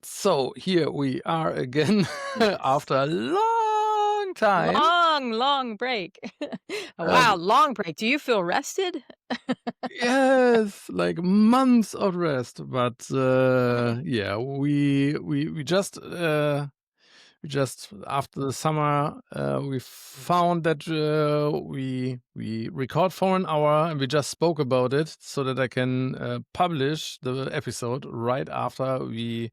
So here we are again Yes. after a long time. Long break. Um, Wow, long break. Do you feel rested? yes, like months of rest, but yeah, we just after the summer we found that we record for an hour and we just spoke about it so that I can publish the episode right after we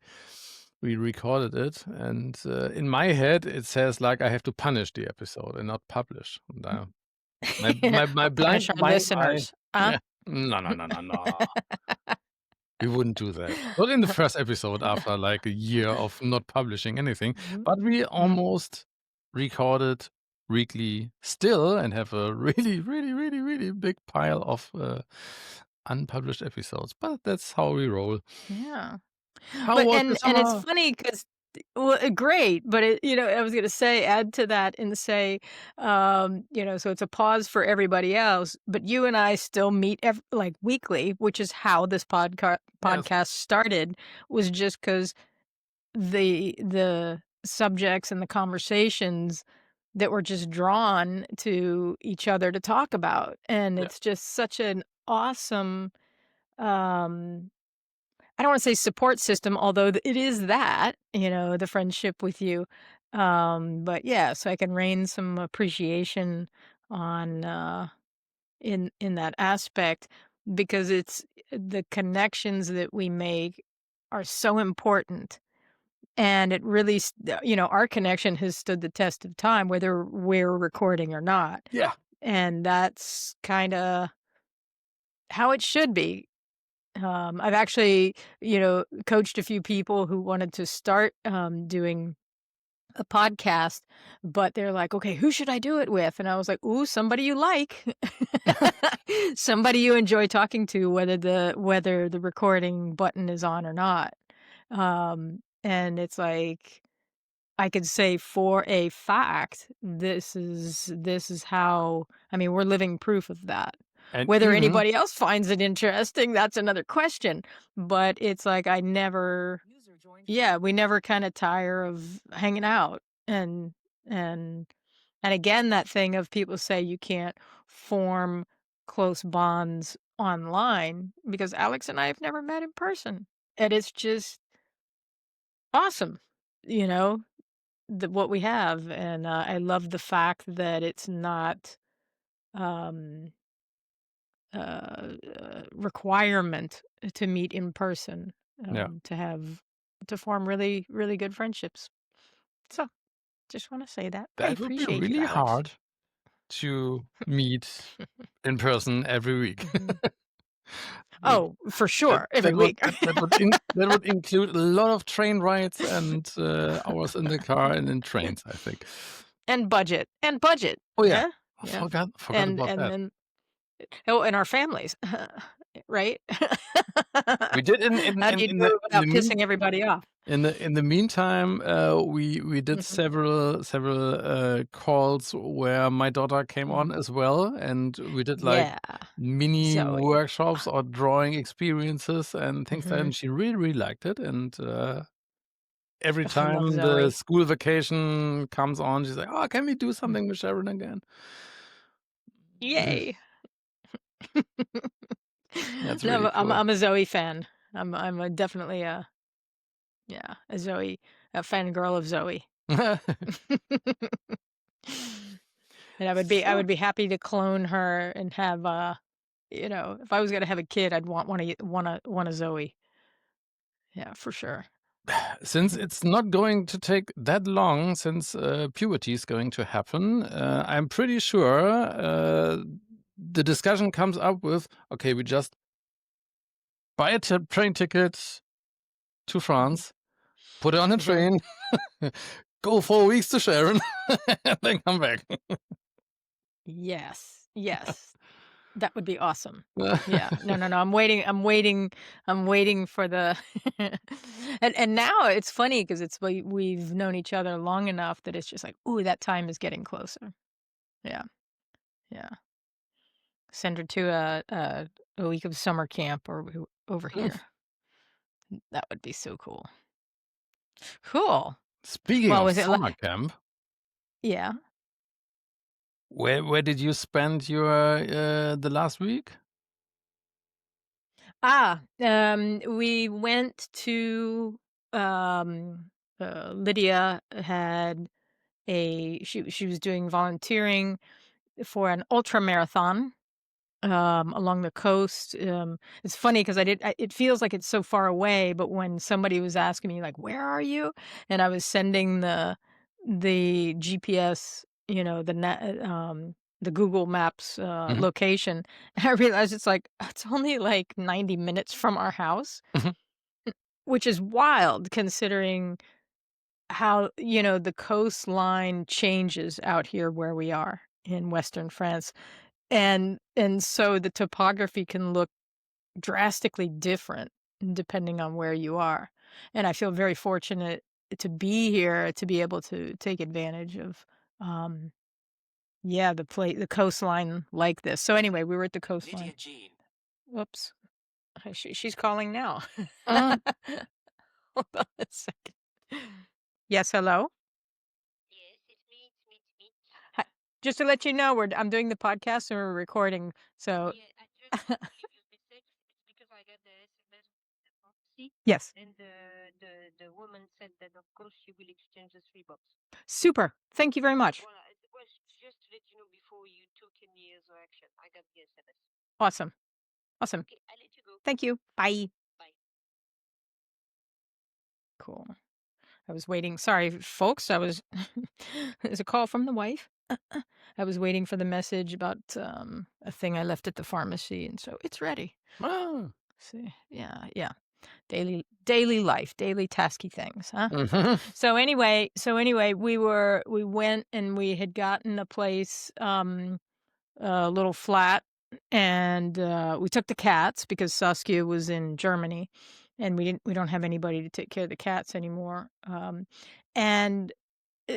recorded it. And in my head, it says like I have to punish the episode and not publish. And, my blind Punish our my listeners, huh? yeah, no. We wouldn't do that. Not in the first episode after like a year of not publishing anything, Mhm, but we mhm. almost recorded weekly still and have a really big pile of unpublished episodes. But that's how we roll. Yeah. How But was the and it's summer? funny 'cause great, but I was gonna say add to that and say, so it's a pause for everybody else, but you and I still meet like, weekly, which is how this Yes. podcast started, was just 'cause the subjects and the conversations that were just drawn to each other to talk about, and Yeah. it's just such an awesome, um I don't wanna say support system, although it is that, the friendship with you. But yeah, so I can rain some appreciation on, in that aspect because it's the connections that we make are so important, and it really our connection has stood the test of time whether we're recording or not, Yeah. and that's kinda how it should be. I've actually, coached a few people who wanted to start doing a podcast, but they're like, okay, who should I do it with? And I was like, ooh, somebody you like, somebody you enjoy talking to, whether the recording button is on or not. And it's like I could say for a fact, this is how. I mean, we're living proof of that. And Whether even anybody else finds it interesting, that's another question, but it's like I never yeah, we never kinda tire of hanging out, and and and again, that thing of people say you can't form close bonds online because Alex and I have never met in person, and it's just awesome, you know, what we have, and, I love the fact that it's not, um requirement to meet in person, yeah, to form really, really good friendships. So, just wanna say that. I that would be appreciate you, really Alex. hard to meet in person every week. Mhm. That Oh, for that sure, every that would week. that would include a lot of train rides and hours in the car and in trains, I think. And budget, Oh yeah, yeah, I yeah, forgot and about and that. then oh, and our families, right? We did How do you do it in the without mean pissing everybody off? in the meantime, we did Mhm. several calls where my daughter came on Mhm. as well, and we did like Yeah, mini Zoe. workshops or drawing experiences and things like that. Mhm. And she really liked it. And every I love time the Zoe. school vacation comes on, she's like, "Oh, can we do Mm. something with Sharon again?" Mhm. Yay. That's No, really cool. I'm a Zoe fan. I'm definitely a Zoe, a fangirl of Zoe. And I So would be happy to clone her and have, if I was gonna have a kid, I'd want a Zoe. Yeah, for sure. since it's not going to take that long since puberty is going to happen, I'm pretty sure the discussion comes up with, okay, we just buy a train ticket to Mhm. France, put it on a Mhm. train, go 4 weeks to Sharon, and then come back. Yes, yes. That would be awesome. Yeah. No, I'm waiting for the and now it's funny because we've known each other long enough that it's just like, "Ooh, that time is getting closer." Yeah, yeah. Send her to a week of summer camp or over here. That would be so cool. Cool. Speaking Well, of was it summer camp, yeah. where did you spend your the last week? We went to, Lydia had she was doing volunteering for an ultra marathon along the coast. It's funny because it feels like it's so far away, but when somebody was asking me like, "Where are you?" and I was sending the GPS, the Google Maps Mhm, location, I realized it's only like 90 minutes from our house, mhm. which is wild considering how, the coastline changes out here where we are in Western France. And so the topography can look drastically different depending on where you are. And I feel very fortunate to be here to be able to take advantage of um yeah, the coastline like this. So anyway, we were at the coastline. Whoops. She's calling now. Mm. Hold on a second. Yes, hello. Hi. Just to let you know, I'm doing the podcast and we're recording. So yes. Super. Thank you very much. Awesome. Awesome. Thank you. Bye. Cool. I was waiting. Sorry, folks. I was. There's a call from the wife. I was waiting for the message about a thing I left at the pharmacy, and so it's ready. Ah. See, yeah, yeah. Daily life, daily tasky things, huh? Mhm. So anyway, we went and we had gotten a place, a little flat, and we took the cats because Saskia was in Germany, and we don't have anybody to take care of the cats anymore. And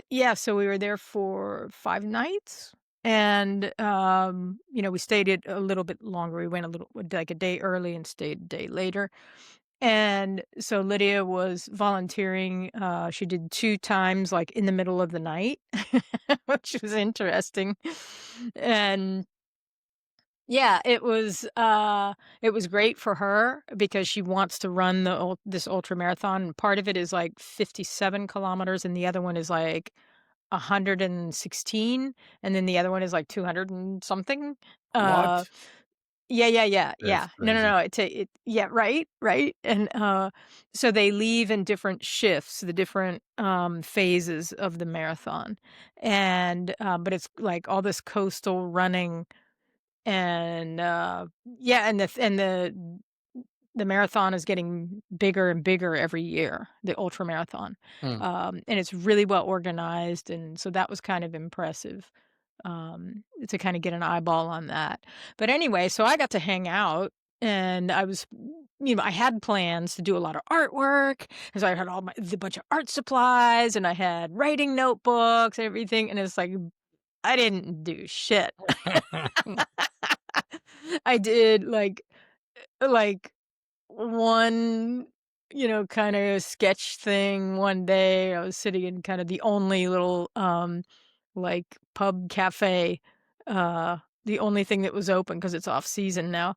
yeah, so we were there for 5 nights, and, we stayed it a little bit longer. We went like, a day early and stayed a day later, and so Lydia was volunteering. She did 2 times, like, in the middle of the night, which was interesting, and yeah, it was great for her because she wants to run this ultra marathon. Part of it is, like, 57 kilometers, and the other one is, like, 116, and then the other one is, like, 200 and something. Uh, What? yeah, yeah, yeah, That's yeah. No, no, crazy. no, yeah, right, right, and, so they leave in different shifts, the different, phases of the marathon, and, but it's, like, all this coastal running and, yeah, and the marathon is getting bigger and bigger every year, the ultra marathon. Mm. And it's really well organized, and so that was kind of impressive, to kinda get an eyeball on that. But anyway, so I got to hang out, and I had plans to do a lot of artwork, and so I had the bunch of art supplies, and I had writing notebooks and everything, and it's like, I didn't do shit. I did, like, one, kinda sketch thing one day. I was sitting in kind of the only little, like, pub cafe, the only thing that was open because it's off season now.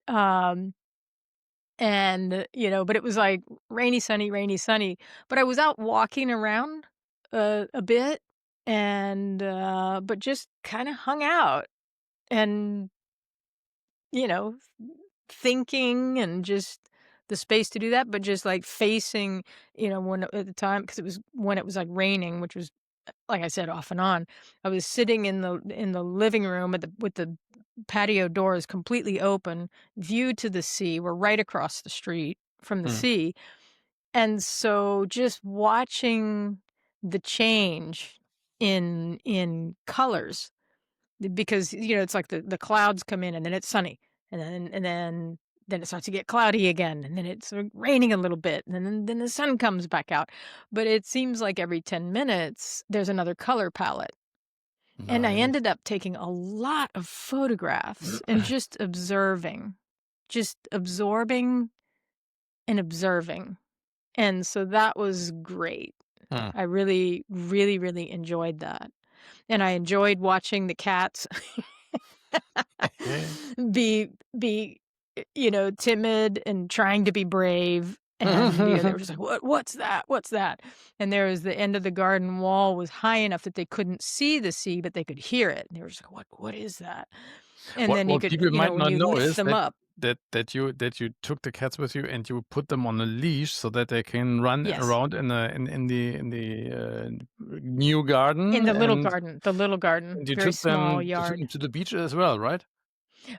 Um, and, but it was, like, rainy, sunny, but I was out walking around, a bit and, but just kinda hung out and, you know, thinking and just the space to do that, but just, like, facing, when at the time because it was when it was, like, raining, which was, like I said, off and on. I was sitting in the living room with the patio doors completely open, view to the sea. We're right across the street from the Mm. sea, and so just watching the change in colors because, it's like the clouds come in and then it's sunny, and then it starts to get cloudy again, and then it's raining a little bit, and then the sun comes back out. But it seems like every 10 minutes there's another color palette. And I Nice. ended up taking a lot of photographs and just observing, just absorbing and observing. And so that was great. Huh. I really, really, really enjoyed that. And I enjoyed watching the cats be timid and trying to be brave. And, they were just like, what's that? What's that? And there was the end of the garden wall was high enough that they couldn't see the sea, but they could hear it. And they were just like, what is that? And then you What could, people might when not you know lift is them up. that you took the cats with you and you put them on a leash so that they can run Yes. around in the new garden, In the little garden, and you very took small them yard. to the beach as well, right?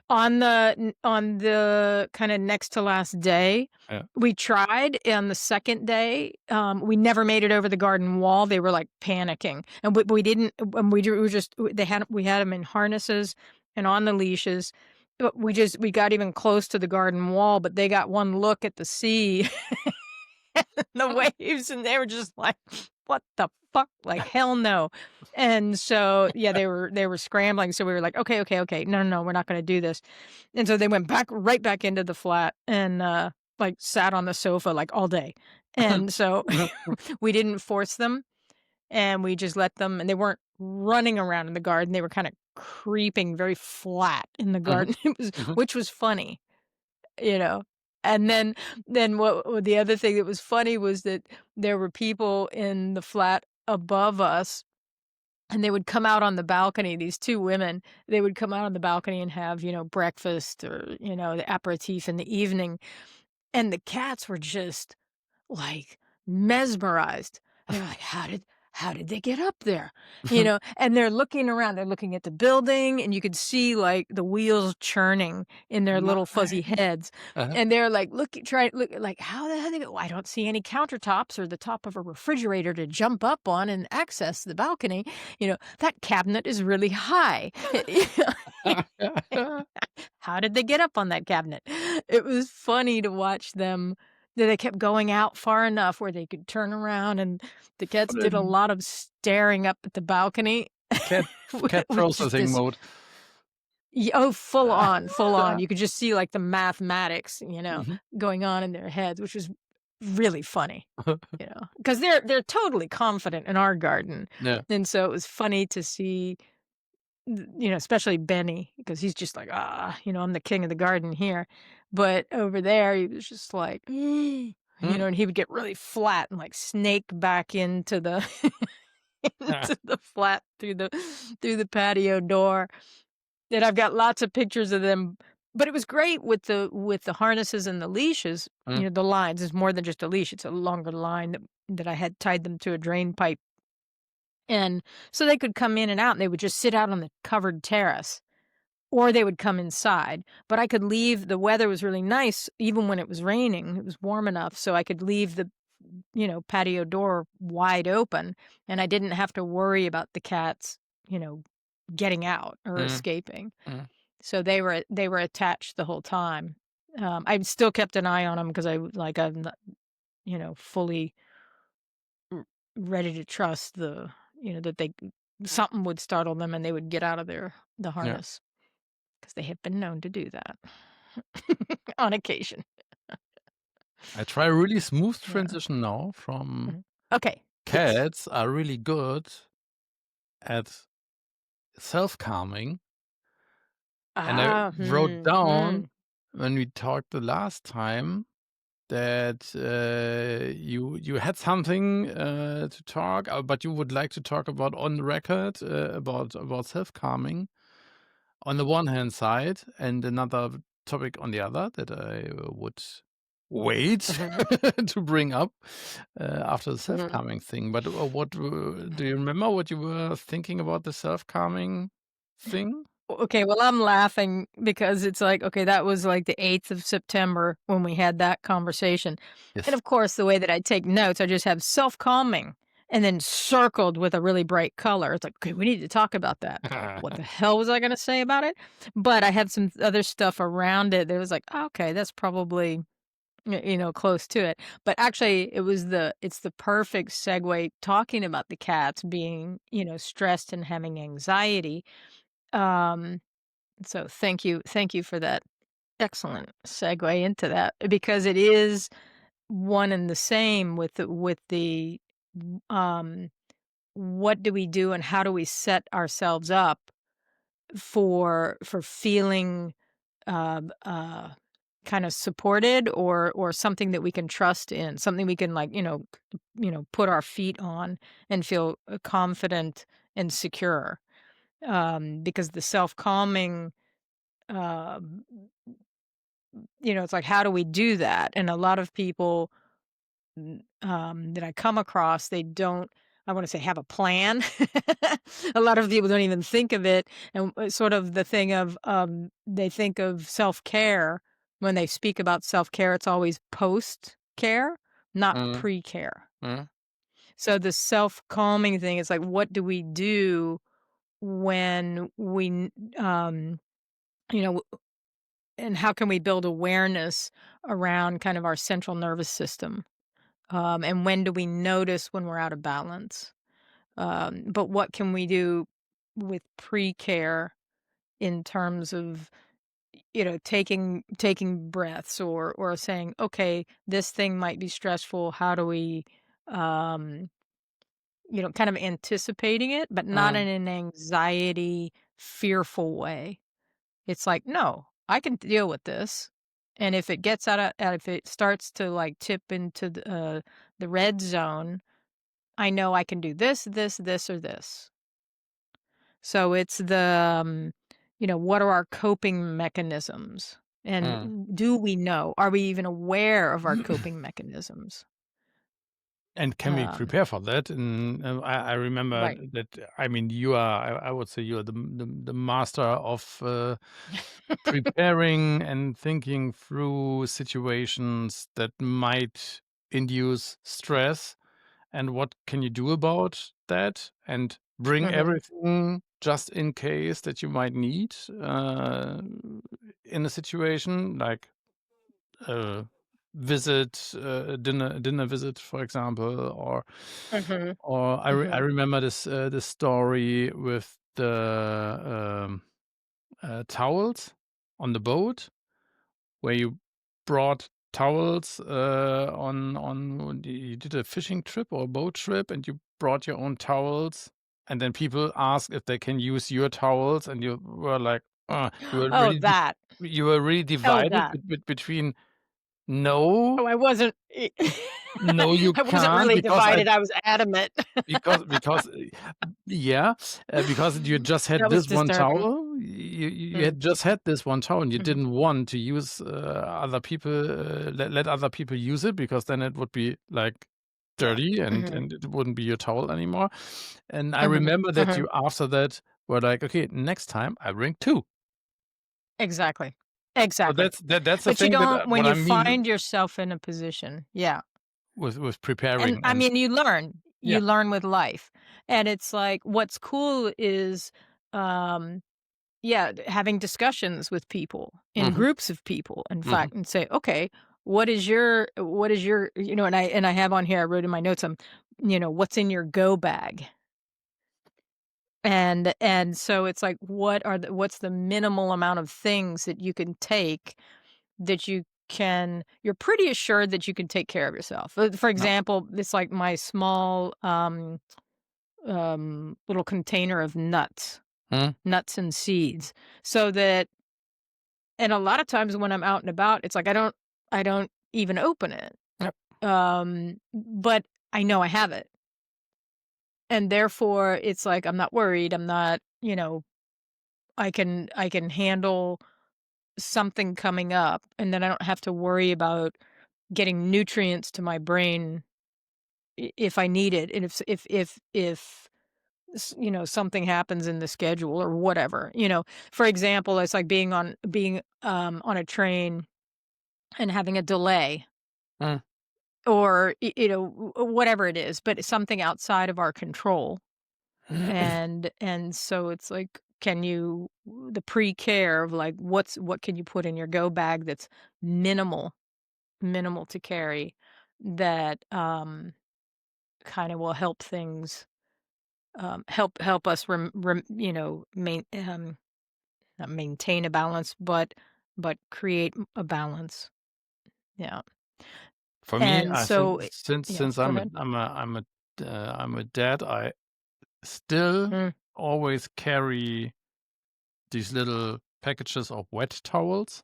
On the kinda next to last day, Yeah. we tried. On the 2nd day, we never made it over the garden wall. They were, like, panicking, and we didn't we were just we had them in harnesses and on the leashes, but we got even close to the garden wall, but they got one look at the sea the waves, and they were just like, "What the fuck?" Like, "Hell no." And so, yeah, they were scrambling, so we were like, "Okay, okay, okay. No, no, no, we're not gonna do this." And so they went right back into the flat and, like, sat on the sofa, like, all day. And so we didn't force them, and we just let them, and they weren't running around in the garden, they were kinda creeping very flat in the Mhm, garden. mhm. Which was funny. You know? And then what the other thing that was funny was that there were people in the flat above us, and they would come out on the balcony, these 2 women, they would come out on the balcony and have, breakfast or, the aperitif in the evening, and the cats were just like, mesmerized. They're like, how did they get up there?" And they're looking around, they're looking at the building, and you could see, like, the wheels churning in their little fuzzy Nice. heads, Uh-huh. and they're like, look like, "How the hell they go? I don't see any countertops or the top of a refrigerator to jump up on and access the balcony. That cabinet is really high." How did they get up on that cabinet? It was funny to watch them that they kept going out far enough where they could turn around, and the cats Full did a in lot of staring up at the balcony cat with cat just processing this. mode. Oh, full on, full on. You could just see, like, the mathematics, Mhm. going on in their heads, which was really funny, because they're totally confident in our garden, Yeah. and so it was funny to see, especially Benny, because he's just like, I'm the king of the garden here. But over there, he was just like, Mm. and he would get really flat and like snake back into the into the flat through the patio door. And I've got lots of pictures of them. But it was great with the harnesses and the leashes. Mm. The lines is more than just a leash; it's a longer line that I had tied them to a drain pipe, and so they could come in and out. And they would just sit out on the covered terrace. Or they would come inside, but I could leave. The weather was really nice even when it was raining, it was warm enough, so I could leave the, patio door wide open, and I didn't have to worry about the cats, you know, getting out or Mm. escaping. Mm. So they were attached the whole time. I still kept an eye on them because I'm not, fully r ready to trust that something would startle them and they would get out of the Yeah. harness. 'Cause they have been known to do that on occasion. I try a really smooth Yeah. transition now from Mhm. Okay, please. cats are really good at self-calming, and I wrote down Hmm. when we talked the last time that, you had something, to talk, but you would like to talk about on the record, about self-calming on the one hand side, and another topic on the other that I would wait Mhm, to bring up, after the mhm. self-calming thing. But, what, do you remember what you were thinking about the self-calming thing? Okay, well, I'm laughing because it's like, okay, that was like the 8th of September when we had that conversation. And Yes. of course, the way that I take notes, I just have self-calming and then circled with a really bright color. It's like, okay, we need to talk about that. What the hell was I going to say about it? But I had some other stuff around it that was like, okay, that's probably close to it. But actually, it's the perfect segue talking about the cats being, stressed and having anxiety. Um, so thank you for that excellent segue into that because it is one and the same with the um, what do we do and how do we set ourselves up for feeling um, uh, kind of supported or something that we can trust in, something we can like put our feet on and feel confident and secure. Because the self calming, um, it's like how do we do that? And a lot of people that I come across, they don't, I want to say, have a plan. A lot of people don't even think of it. And sort of the thing of they think of self care. When they speak about self care, it's always post care, not Mm, pre care. mm, So the self calming thing is like, what do we do when you know, and how can we build awareness around kind of our central nervous system? And when do we notice when we're out of balance? But what can we do with pre-care in terms of taking breaths or saying, okay, this thing might be stressful. How do we, um, kind of anticipating it, but not in mm, an anxiety, fearful way. It's like, no, I can deal with this. And if it gets if it starts to like tip into the red zone, I know I can do this, this, this, or this. So it's what are our coping mechanisms? mm. And do we know? Are we even aware of our coping mechanisms? And can we Um, prepare for that? And I remember right. that. I mean, you are. I would say you are the master of preparing and thinking through situations that might induce stress. And what can you do about that? And bring Hmm. everything just in case that you might need in a situation like uh, visit, dinner visit, for example, Hmm. or I Hmm. remember this story with the towels on the boat where you brought towels on you did a fishing trip or a boat trip and you brought your own towels and then people asked if they can use your towels and you were like Oh, that. you were really Oh, divided that. between no. Oh, I wasn't. No, you I wasn't can't really divided. I was adamant. because yeah, because you just had That was this one disturbing. towel. You Mm. had just had this one towel, and you Mhm. didn't want to use other people let other people use it because then it would be like Right. dirty Mhm. and it wouldn't be your towel anymore. And I Mhm. remember that Mhm. you after that were like, okay, next time I bring two. Exactly. So Exactly. that's the But you thing that don't when what you I mean find yourself in a position, yeah. with And preparing I and mean, you learn. yeah. You learn with life. And it's like what's cool is um yeah, having discussions with people, in Mhm, groups of people, in mhm, fact, and say, "Okay, what is your," and I have on here, I wrote in my notes, "What's in your go bag?" And so it's like, what's the minimal amount of things that you can take that you're pretty assured that you can take care of yourself. For yeah, example, it's like my small, little container of mhm, nuts and seeds, so that and a lot of times when I'm out and about, it's like I don't even open it. yep, But I know I have it. And therefore it's like I'm not worried. I'm not, I can handle something coming up and then I don't have to worry about getting nutrients to my brain if I need it. And if something happens in the schedule or whatever, for example, it's like being on a train and having a delay mm, or whatever it is, but it's something outside of our control. And so it's like, can you the pre-care of like what can you put in your go bag that's minimal to carry that kind of will help things help us not maintain a balance but create a balance. Yeah. For me, And I think so yeah, since go ahead. I'm a dad, I still Mm, always carry these little packages of wet towels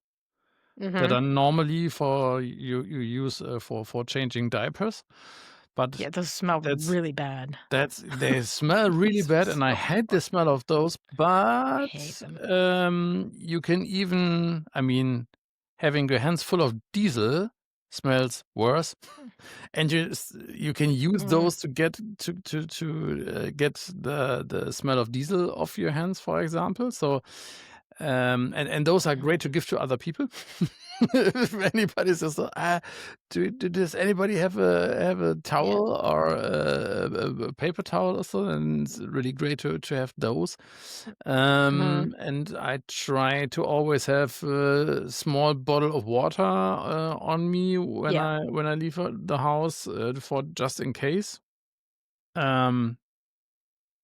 that mhm. are normally for you use, for changing diapers, but Yeah, those smell that's really bad. they smell really Those are bad, and I so hate the gross. smell of those, I hate but, them. you can even I mean, having your hands full of diesel smells worse. And you can use Mm, those to get get the smell of diesel off your hands, for example. So, and those are mhm. great to give to other people. If anybody says, does anybody have a Yeah. towel or a paper towel or so?" And it's really great to have those. Mhm. And I try to always have a small bottle of water on me Yeah. when I leave the house for just in case. Um,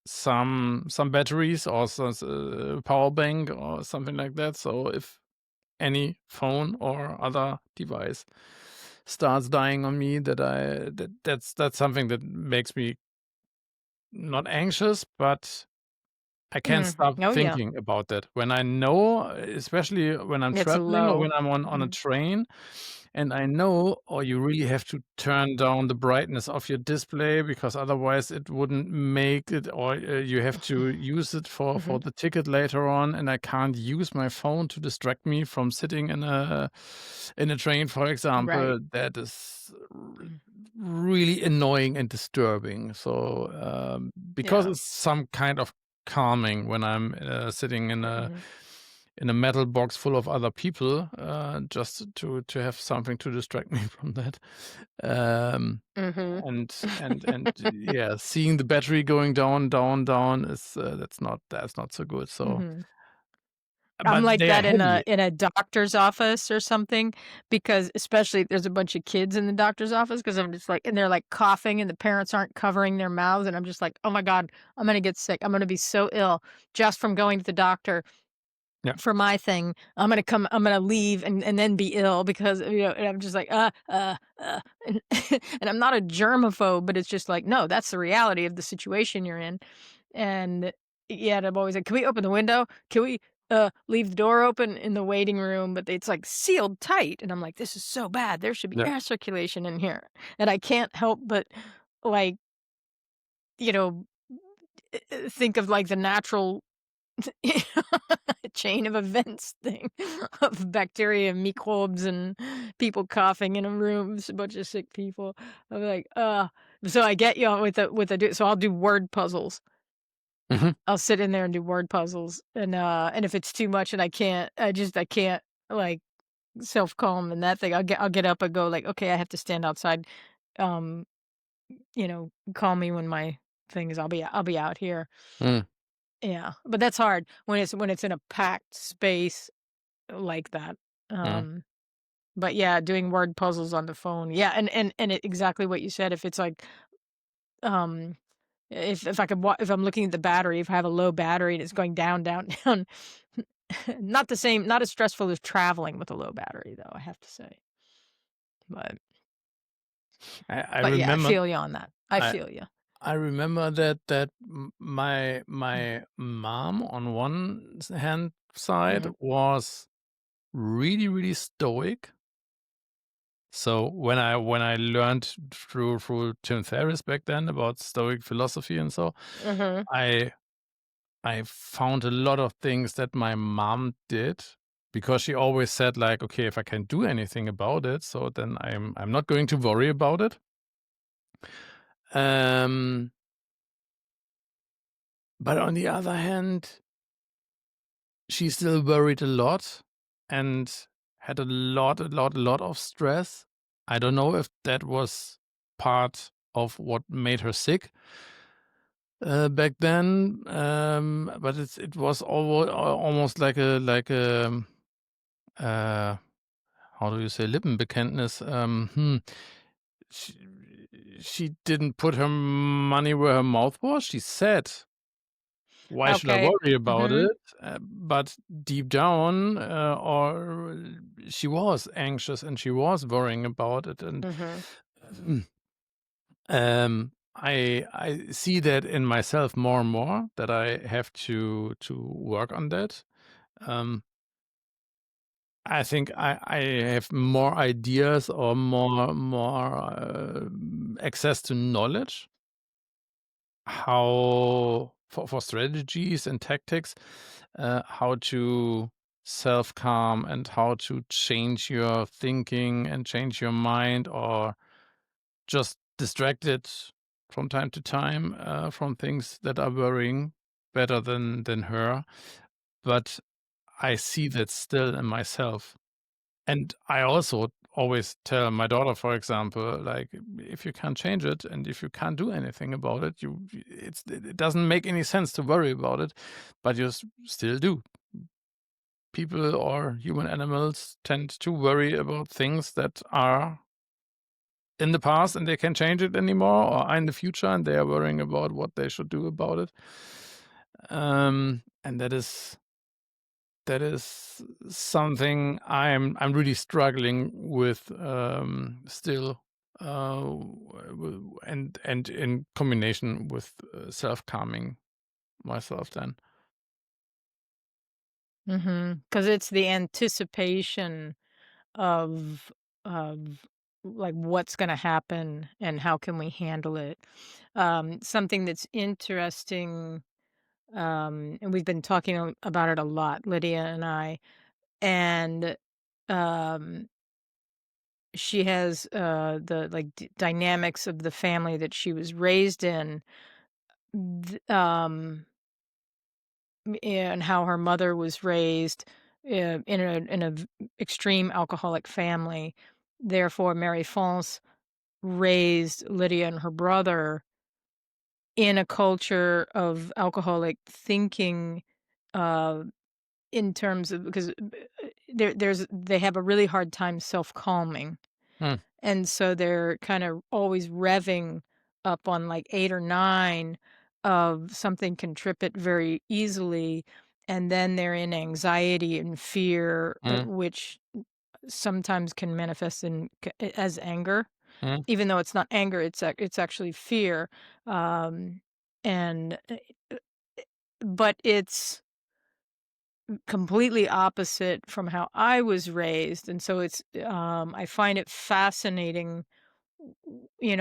some batteries or power bank or something like that. So if any phone or other device starts dying on me, that's something that makes me not anxious, but I can't Mm. stop Oh, yeah. thinking about that. When I know, especially when I'm It's traveling or low. when I'm on a Mhm. train, and I know, or you really have to turn down the brightness of your display because otherwise it wouldn't make it, or you have to use it for Mhm. the ticket later on, and I can't use my phone to distract me from sitting in a train, for Right. example. That is really annoying and disturbing. So because Yeah. it's some kind of calming when I'm sitting Mhm. in a metal box full of other people, just to have something to distract me from that. Um, Mhm. and yeah, seeing the battery going down, down, down is that's not so good. So, Mhm. I'm but like they are that heavy. in a doctor's office or something, because especially if there's a bunch of kids in the doctor's office, because 'cause I'm just like and they're, like, coughing and the parents aren't covering their mouths, and I'm just like, "Oh my god, I'm gonna get sick. I'm gonna be so ill just from going to the doctor Yeah, for my thing. I'm gonna leave and then be ill because, and I'm just like, and and I'm not a germaphobe, but it's just like, no, that's the reality of the situation you're in. And yeah, and I'm always like, "Can we open the window? Can we, leave the door open in the waiting room?" But it's, like, sealed tight, and I'm like, "This is so bad. There should be yeah. air circulation in here." And I can't help but, like, you know, think of, like, the natural chain of events thing of bacteria, microbes, and people coughing in a room, just a bunch of sick people. I'm like, so I get you on with the so I'll do word puzzles. Mhm, I'll sit in there and do word puzzles, and if it's too much and I can't, like, self-calm and that thing, I'll get up and go like, "Okay, I have to stand outside, um, call me when my thing is I'll be out here." mm, Yeah, but that's hard when it's in a packed space like that. mm, Um, but yeah, doing word puzzles on the phone. Yeah, exactly what you said. If it's like, um, if I could, if I'm looking at the battery, if I have a low battery and it's going down, down, down, not the same, not as stressful as traveling with a low battery, though. I have to say, but I yeah, I remember feel you on that. I I feel you. I remember my mom on one hand side Mm-hmm. was really, really stoic. So when I learned through Tim Ferriss back then about Stoic philosophy and so, Mm-hmm. I I found a lot of things that my mom did because she always said like, okay, if I can't do anything about it, so then I'm not going to worry about it. Um, but on the other hand, she still worried a lot and had a lot of stress. I don't know if that was part of what made her sick back then, but it was almost like a uh, how do you say Lippenbekenntnis? She, she didn't put her money where her mouth was. She said why should I Okay. worry about Mhm. it? But deep down, or she was anxious and she was worrying about it, and Mhm. I see that in myself more and more that I have to work on that. Um, I think I have more ideas or more access to knowledge how for strategies and tactics, how to self calm and how to change your thinking and change your mind or just distract it from time to time from things that are worrying better than her. But I see that still in myself. And I also always tell my daughter, for example, like, if you can't change it and if you can't do anything about it, it doesn't make any sense to worry about it, but you still do. People or human animals tend to worry about things that are in the past and they can't change it anymore, or are in the future and they are worrying about what they should do about it. And that is something I'm really struggling with still, and in combination with self calming myself. Then Mhm. 'Cause it's the anticipation of of, like, what's gonna happen and how can we handle it. Something that's interesting, and we've been talking about it a lot, Lydia and I, and, um, she has, the, like, dynamics of the family that she was raised in, th and how her mother was raised, in a extreme alcoholic family. Therefore, Mary France raised Lydia and her brother in a culture of alcoholic thinking, uh, in terms of because they have a really hard time self-calming. Hmm, And so they're kind of always revving up on like 8 or 9 of something can trip it very easily, and then they're in anxiety and fear, hmm, which sometimes can manifest as anger, hmm. even though it's not anger, it's actually fear, um, and, uh, but it's completely opposite from how I was raised, and so I find it fascinating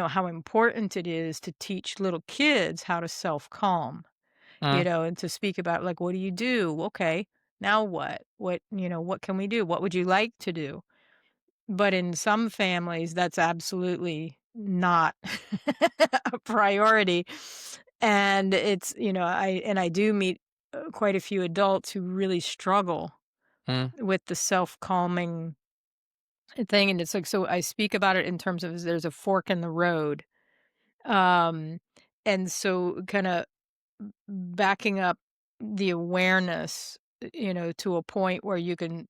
how important it is to teach little kids how to self-calm, Hmm. and to speak about, like, "What do you do? Okay, now what? What can we do? What would you like to do?" But in some families, that's absolutely not a priority, and I do meet, quite a few adults who really struggle Hmm. with the self-calming thing, and it's like so I speak about it in terms of there's a fork in the road. Um, and so kinda backing up the awareness, to a point where you can,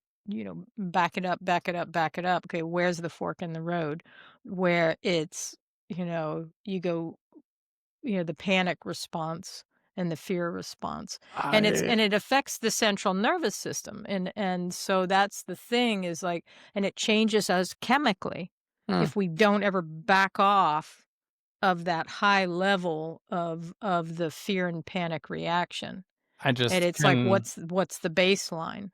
back it up, back it up, back it up. Okay, where's the fork in the road? Where it's, you go, the panic response and the fear response. I And it affects the central nervous system. And so that's the thing is like and it changes us chemically hmm, if we don't ever back off of that high level of the fear and panic reaction. I And just it's like, can what's the baseline?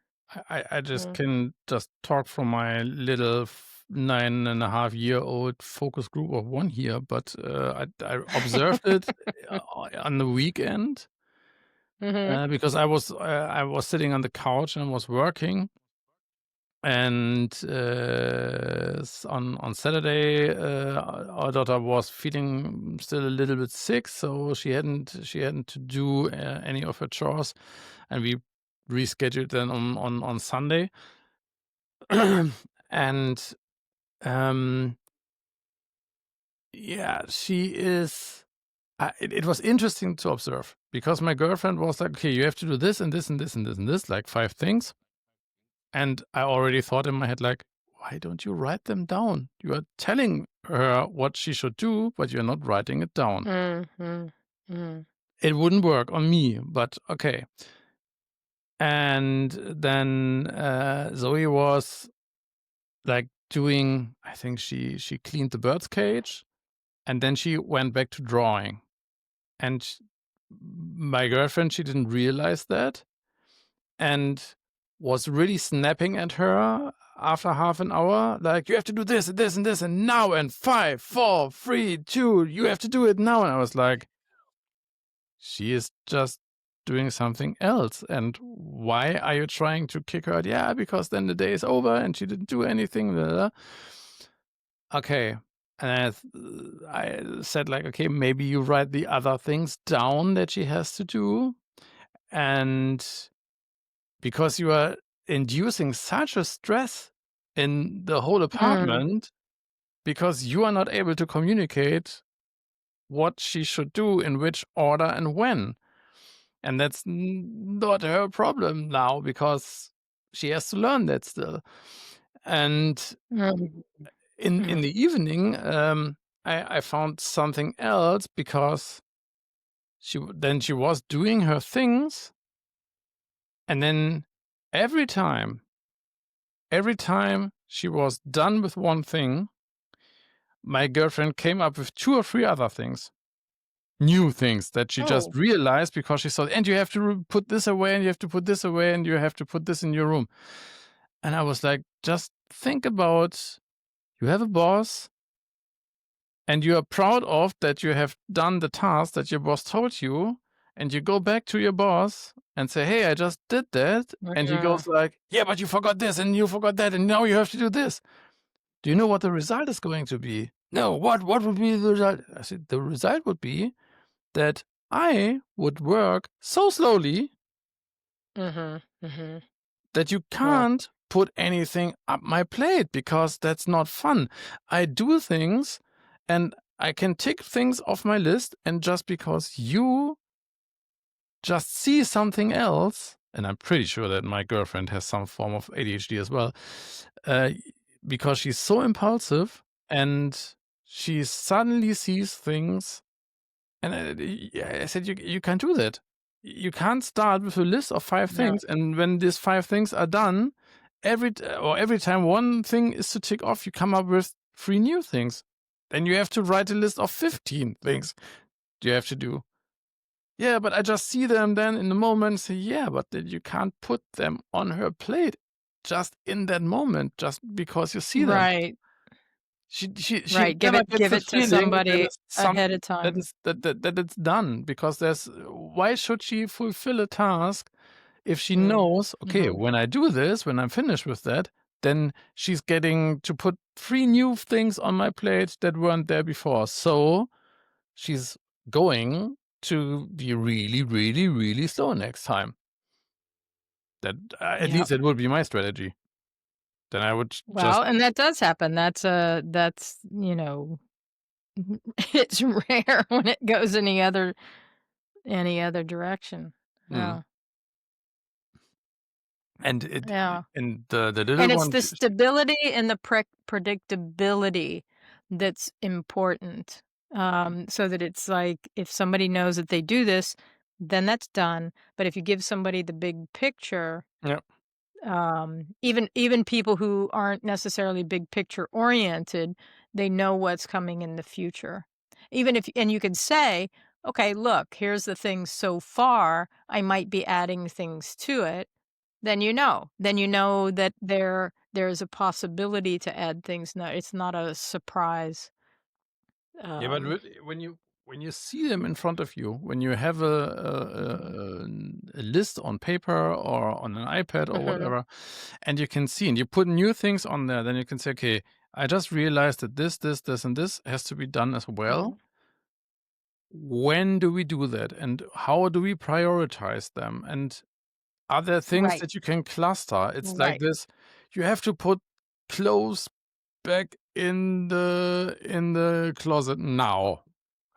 I just Mm. can just talk from my little 9.5-year-old focus group of 1 year, but I observed it on the weekend Mhm. because I was sitting on the couch and was working, and on Saturday our daughter was feeling still a little bit sick, so she hadn't to do any of her chores, and we rescheduled then on Sunday. And um yeah, she is it was interesting to observe because my girlfriend was like, okay, you have to do this and this and this and this and this, like 5 things. And I already thought in my head, like, why don't you write them down? You are telling her what she should do, but you're not writing it down. Mhm. Mhm. it wouldn't work on me, but okay. And then Zoe was like doing, I think she cleaned the bird's cage, and then she went back to drawing. And my girlfriend, she didn't realize that, and was really snapping at her after half an hour, like, "You have to do this and this and this, and now, and 5, 4, 3, 2, you have to do it now." And I was like, she is just doing something else. And why are you trying to kick her out? Yeah, because then the day is over and she didn't do anything. Blah, blah, blah. Okay. And I said, like, okay, maybe you write the other things down that she has to do. And because you are inducing such a stress in the whole Mm, apartment, because you are not able to communicate what she should do in which order and when. And that's not her problem now, because she has to learn that still. And mm, in mhm. the evening, I found something else, because she was doing her things, and then every time she was done with one thing, my girlfriend came up with 2 or 3 other things. New things that she just Oh. realized, because she saw, "And you have to put this away, and you have to put this away, and you have to put this in your room." And I was like, just think about, you have a boss, and you are proud of that you have done the task that your boss told you, and you go back to your boss and say, "Hey, I just did that." And he Mhm. goes like, "Yeah, but you forgot this, and you forgot that, and now you have to do this. Do you know what the result is going to be?" "No, what would be the result?" I said, "The result would be that I would work so slowly Mhm. Mhm. that you Yeah. can't put anything up my plate, because that's not fun. I do things, and I can tick things off my list, and just because you just see something else, and I'm pretty sure that my girlfriend has some form of ADHD as well, uh, because she's so impulsive, and she suddenly sees things. And I said, you can't do that. You can't start with a list of 5 No. things, and when these 5 things are done, every time one thing is to tick off, you come up with 3 new things. Then you have to write a list of 15 things you have to do. "Yeah, but I just see them then in the moment." Say, "Yeah, but then you can't put them on her plate just in that moment, just because you see them." Right. She Right. Give never it gets give the it to feeling that somebody is ahead of something that time. is that it's done, because there's, why should she fulfill a task if she Mm. knows, "Okay, Mhm. when I do this, when I'm finished with that, then she's getting to put 3 new things on my plate that weren't there before." So, she's going to be really, really, really slow next time. That at Yep. least it would be my strategy. Then I would just Well, and that does happen. That's, it's rare when it goes any other direction. mm, Yeah. and it Yeah. and the little And it's one, the stability and the predictability that's important, so that it's like, if somebody knows that they do this, then that's done, but if you give somebody the big picture, yeah. even people who aren't necessarily big picture oriented, they know what's coming in the future. Even if and you could say, "Okay, look, here's the things so far, I might be adding things to it." Then you know. Then you know that there's a possibility to add things. No, it's not a surprise. Yeah, but Um, when you see them in front of you, when you have mhm, a list on paper or on an iPad or mhm, whatever, and you can see and you put new things on there, then you can say, "Okay, I just realized that this, and this has to be done as well. mhm. When do we do that, and how do we prioritize them? And are there things Right, that you can cluster?" It's like right, this: you have to put clothes back in the closet now.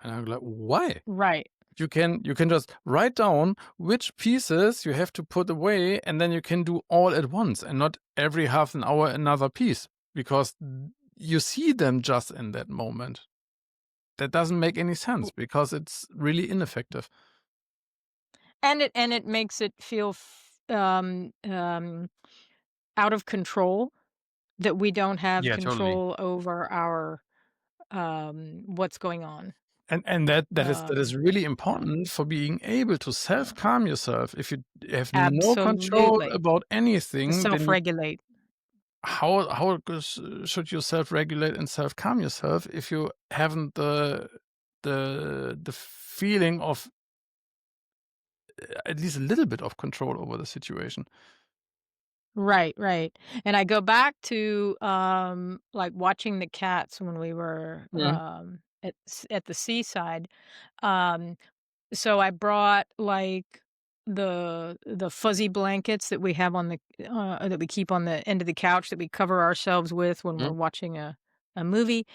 And I'm like, "Why?" right. You can just write down which pieces you have to put away, and then you can do all at once, and not every half an hour another piece, because you see them just in that moment. That doesn't make any sense, W because it's really ineffective. and it makes it feel out of control, that we don't have Yeah, totally. control over our what's going on. And that is Um, really important for being able to yeah, self-calm yourself. If you have no control absolutely. about To anything, then you self-regulate. how should you self-regulate and self-calm yourself if you haven't the feeling of at least a little bit of control over the situation? Right, right. And I go back to like watching the cats when we were Mhm, at the seaside. Um So I brought, like, the fuzzy blankets that we have on the that we keep on the end of the couch that we cover ourselves with when we're mhm, watching a movie,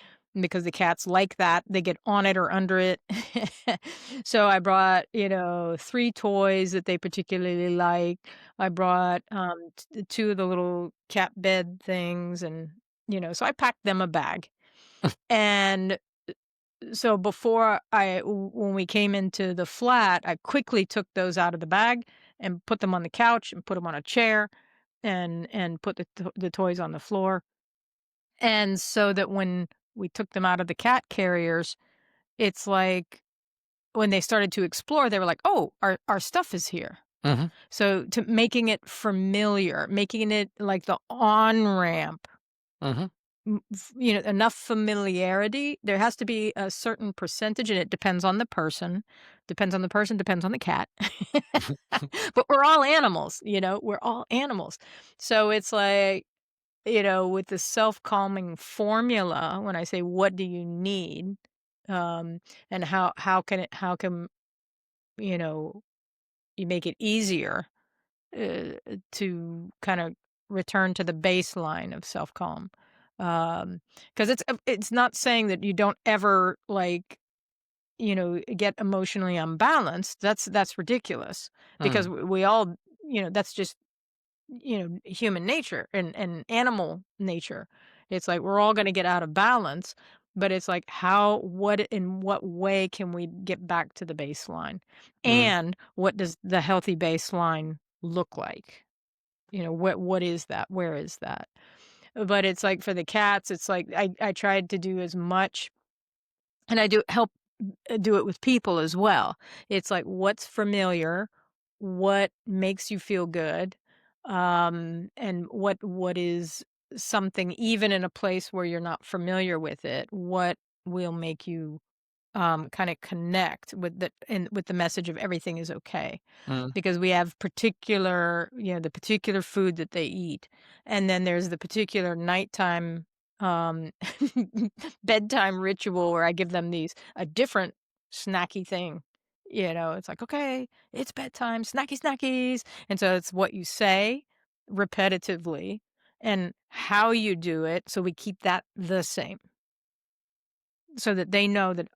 because the cats like that. They get on it or under it. So I brought, 3 toys that they particularly like. I brought, t 2 of the little cat bed things and, so I packed them a bag. And so before when we came into the flat, I quickly took those out of the bag and put them on the couch and put them on a chair and put the toys on the floor. And so that when we took them out of the cat carriers, it's like when they started to explore, they were like, "Oh, our stuff is here." mhm, So to making it familiar, making it like the on-ramp. mhm, Enough familiarity. There has to be a certain percentage, and it depends on the person. Depends on the person, depends on the cat. But we're all animals, we're all animals. So it's like, with the self-calming formula, when I say, "What do you need?" Um, and how can, you know, you make it easier to kind of return to the baseline of self-calm. Because it's not saying that you don't ever, like, get emotionally unbalanced. That's ridiculous because mhm, we all, that's just, human nature and animal nature. It's like we're all gonna get out of balance, but it's like what in what way can we get back to the baseline? mhm, And what does the healthy baseline look like? What is that? Where is that? But it's like for the cats, it's like I tried to do as much, and I do help do it with people as well. It's like what's familiar, what makes you feel good, and what is something even in a place where you're not familiar with it, what will make you kind of connect with the message of everything is okay, mhm, because we have the particular food that they eat, and then there's the particular nighttime um bedtime ritual where I give them a different snacky thing. It's like, okay, it's bedtime, snacky snackies. And so it's what you say repetitively and how you do it, so we keep that the same, so that they know that,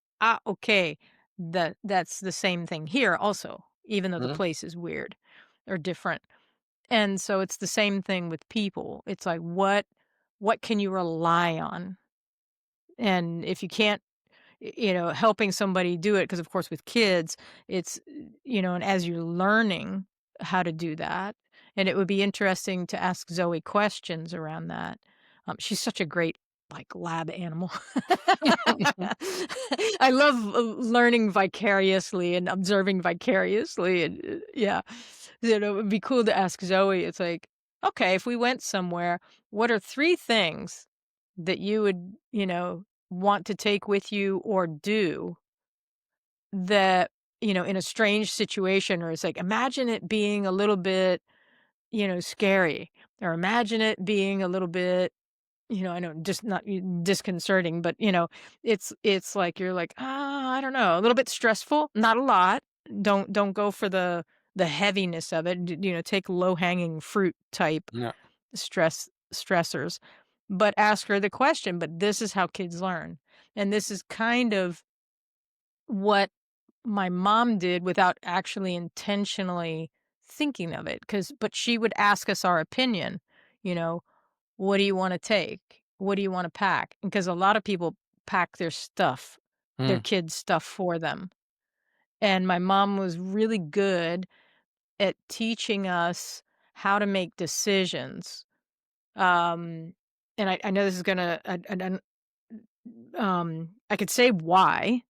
okay, that's the same thing here also, even though the mhm, place is weird or different. And so it's the same thing with people. It's like what can you rely on? And if you can't, helping somebody do it, because of course with kids, it's, and as you're learning how to do that, and it would be interesting to ask Zoe questions around that. She's such a great, like, lab animal. I love learning vicariously and observing vicariously, and yeah, it would be cool to ask Zoe. It's like, okay, if we went somewhere, what are 3 things that you would, want to take with you or do that, in a strange situation, or it's like, imagine it being a little bit, scary, or imagine it being a little bit, I know, just not disconcerting, but, it's like you're like, "Ah, I don't know, a little bit stressful, not a lot." Don't go for the heaviness of it, take low-hanging fruit type yeah, stressors, but ask her the question, but this is how kids learn, and this is kind of what my mom did without actually intentionally thinking of it, but she would ask us our opinion, you know, "What do you wanna take? What do you wanna pack?" Because a lot of people pack their mhm, kids' stuff for them, and my mom was really good at teaching us how to make decisions. Um, and I know this is gonna I could say why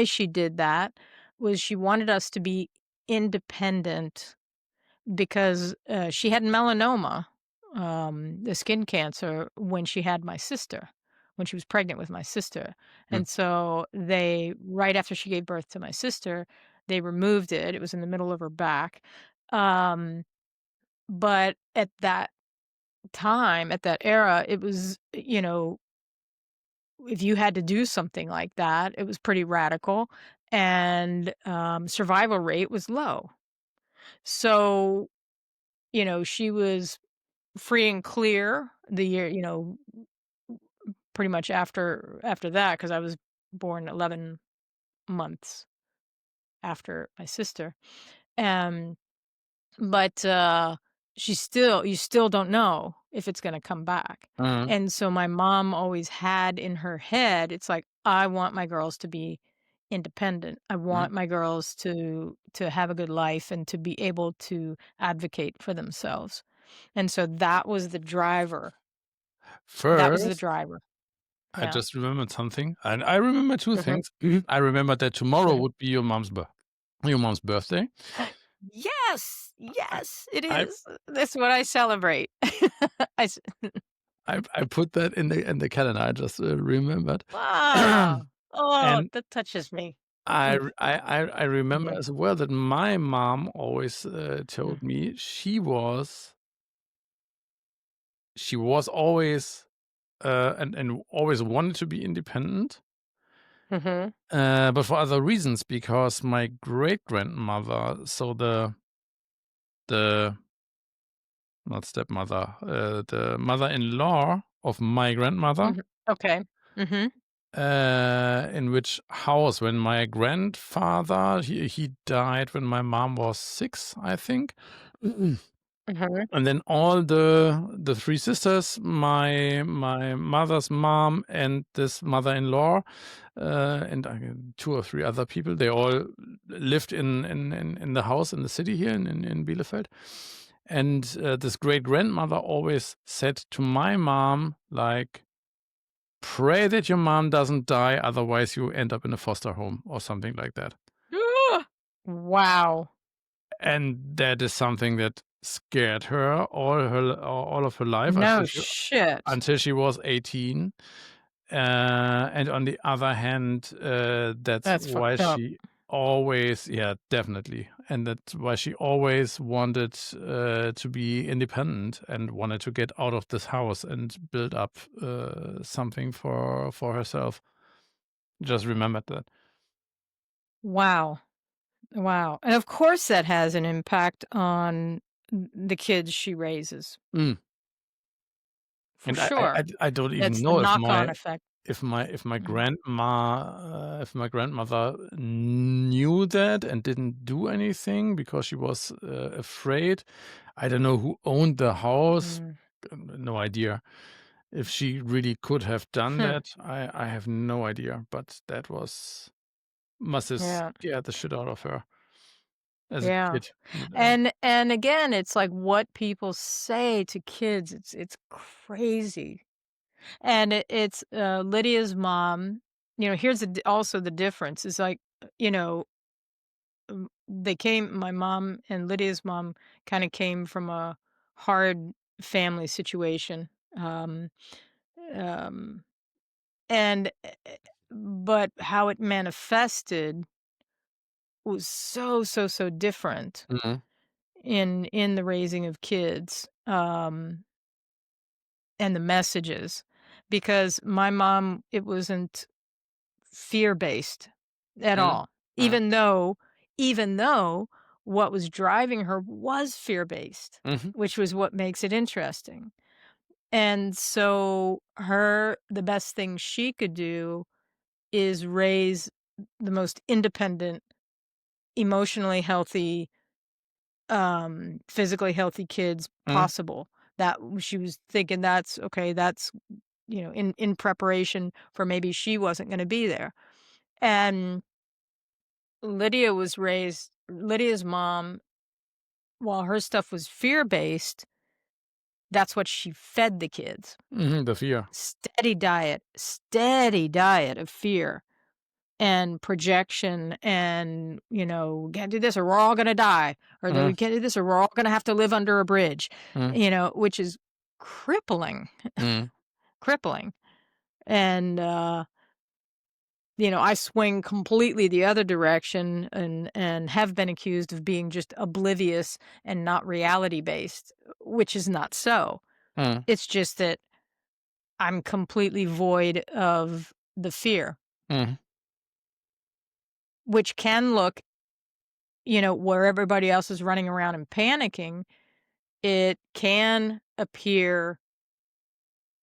she did that was she wanted us to be independent because, she had melanoma, the skin cancer, when she had my sister, when she was pregnant with my sister, Mm. and so they right after she gave birth to my sister, they removed it. It was in the middle of her back, um, but at that time, at that era, it was, if you had to do something like that, it was pretty radical, and, survival rate was low. So, she was free and clear the year, pretty much after that, because I was born 11 months after my sister. Um, but, you still don't know if it's gonna come back. Mhm. And so my mom always had in her head, it's like, "I want my girls to be independent. I Mhm. want my girls to have a good life and to be able to advocate for themselves." And so that was the driver. That was the First, driver. I Yeah. just remembered something, and I remember 2 Mhm. things. I remembered that tomorrow Sure. would be your mom's birthday. Yes! I Yes, it I is. That's what I celebrate. I s I put that in the calendar, I just, remembered. Wow. Oh, And that touches me. I Mm, r I remember mhm, as well that my mom always, mm, told me she was always, and always wanted to be independent, mhm, but for other reasons, because my great-grandmother, so the not stepmother, the mother-in-law of my grandmother, mhm. Okay. Mhm, in which house when my grandfather, he died when my mom was 6, I think. mhm, And then all the 3 sisters, my mother's mom and this mother-in-law, and 2 or 3 other people, they all lived in the house in the city here in Bielefeld. And, this great-grandmother always said to my mom, like, "Pray that your mom doesn't die, otherwise you end up in a foster home," or something like that. Ah! Wow. And that is something that scared her all of her life No shit. until she was 18. And on the other hand, that's That's why fucked up. she always, yeah, definitely. And that's why she always wanted, to be independent and wanted to get out of this house and build up, something for herself. Just remembered that. Wow. Wow. And of course that has an impact on the kids she raises, Mm. for And I sure. I don't even That's the know knock-on effect. if my Mhm. if my grandmother knew that and didn't do anything because she was, afraid. I don't know who owned the house, Mm. no idea. If she really could have done Hmm. that, I have no idea, but that must have Yeah. scared the shit out of her as a Yeah. kid. And again, it's like what people say to kids, it's crazy. And it's, Lydia's mom, here's also the difference is like, my mom and Lydia's mom kinda came from a hard family situation, um, and, but how it manifested was so, so, so different Mhm, in the raising of kids, and the messages, because my mom, it wasn't fear-based at mhm, all, mhm, even though what was driving her was fear-based, mhm, which was what makes it interesting. And so the best thing she could do is raise the most independent, emotionally healthy, physically healthy kids mhm, possible. That she was thinking that's okay, that's, in preparation for maybe she wasn't gonna be there. And Lydia's mom while her stuff was fear-based, that's what she fed the kids. The fear. Steady diet of fear and projection and, "Can't do this or we're all gonna die," or that, Mm, "We can't do this or we're all gonna have to live under a bridge," mm, which is crippling, mm, crippling. And, I swing completely the other direction and have been accused of being just oblivious and not reality-based, which is not so. mm, It's just that I'm completely void of the fear, mm, which can look, where everybody else is running around and panicking, it can appear,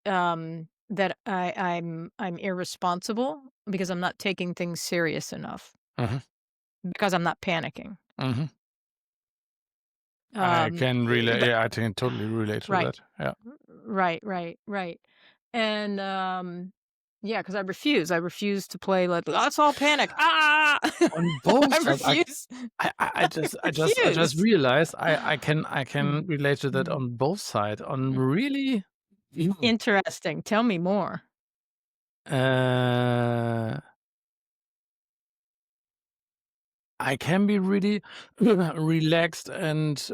that I'm irresponsible because I'm not taking things serious enough, mhm, because I'm not panicking. mhm. I Um, can relate. but Yeah, I can totally relate to right. that. Yeah. Right. And, yeah, because I refuse to play like, "Let's all panic. Ah!" On both I sides, refuse. I just Refuse. realized I Mm, can relate to that mm, on both sides. On mm. really, Interesting. Tell me more. uh, I can be really relaxed and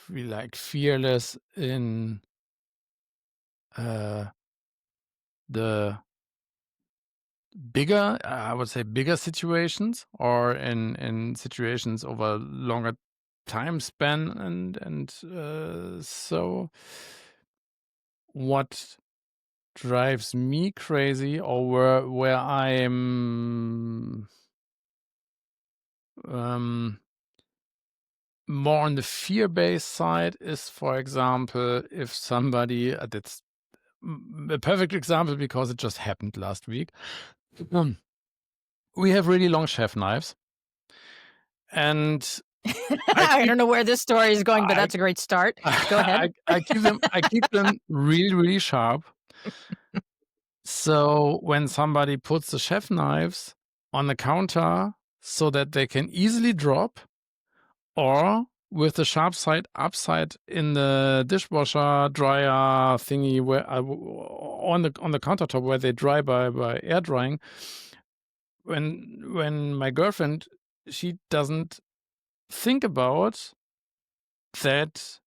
like fearless in uh the bigger, I would say bigger situations, or in situations over longer time span, and so what drives me crazy, or where I'm um more on the fear-based side, is, for example, if somebody, that's a perfect example because it just happened last week. Um, we have really long chef knives, and I I keep don't know where this story is going, but I that's a great start. Go ahead. I keep them really, really sharp. So when somebody puts the chef knives on the counter so that they can easily drop, or with the sharp side upside in the dishwasher dryer thingy, where on the countertop where they dry by air drying, when my girlfriend, she doesn't think about that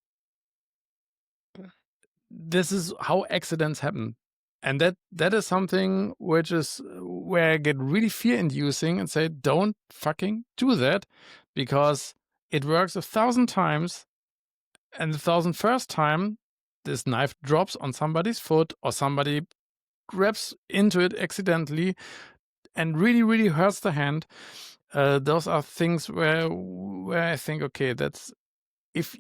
this is how accidents happen. And that is something which is where I get really fear inducing and say, don't fucking do that, because it works 1,000 times, and the 1,001st time this knife drops on somebody's foot, or somebody grabs into it accidentally and really, really hurts the hand. Those are things where I think, okay, that's, if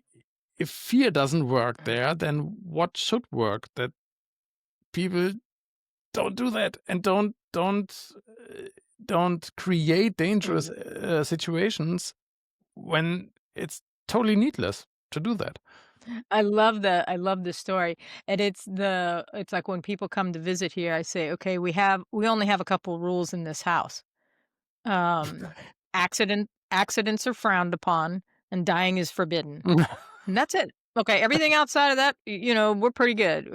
fear doesn't work there, then what should work? That people don't do that, and don't create dangerous situations when it's totally needless to do that. I love that. I love this story. And it's like when people come to visit here, I say, "Okay, we only have a couple rules in this house. Um, accidents are frowned upon and dying is forbidden." And that's it. Okay, everything outside of that, we're pretty good.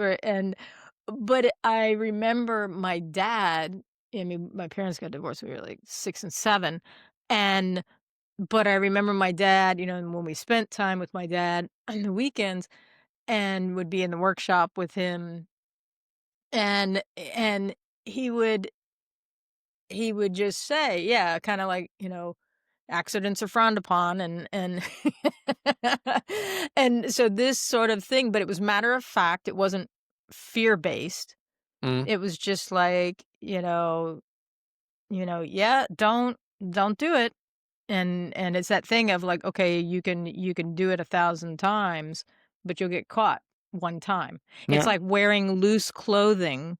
But I remember my dad, I mean, my parents got divorced, we were like 6 and 7, and but I remember my dad, and when we spent time with my dad on the weekends and would be in the workshop with him, and he would he would just say, yeah, kinda like, accidents are frowned upon and and so this sort of thing, but it was matter of fact, it wasn't fear-based. Mm, It was just like, "Yeah, don't do it." And it's that thing of like, okay, you can do it 1,000 times, but you'll get caught 1 time. It's yeah, like wearing loose clothing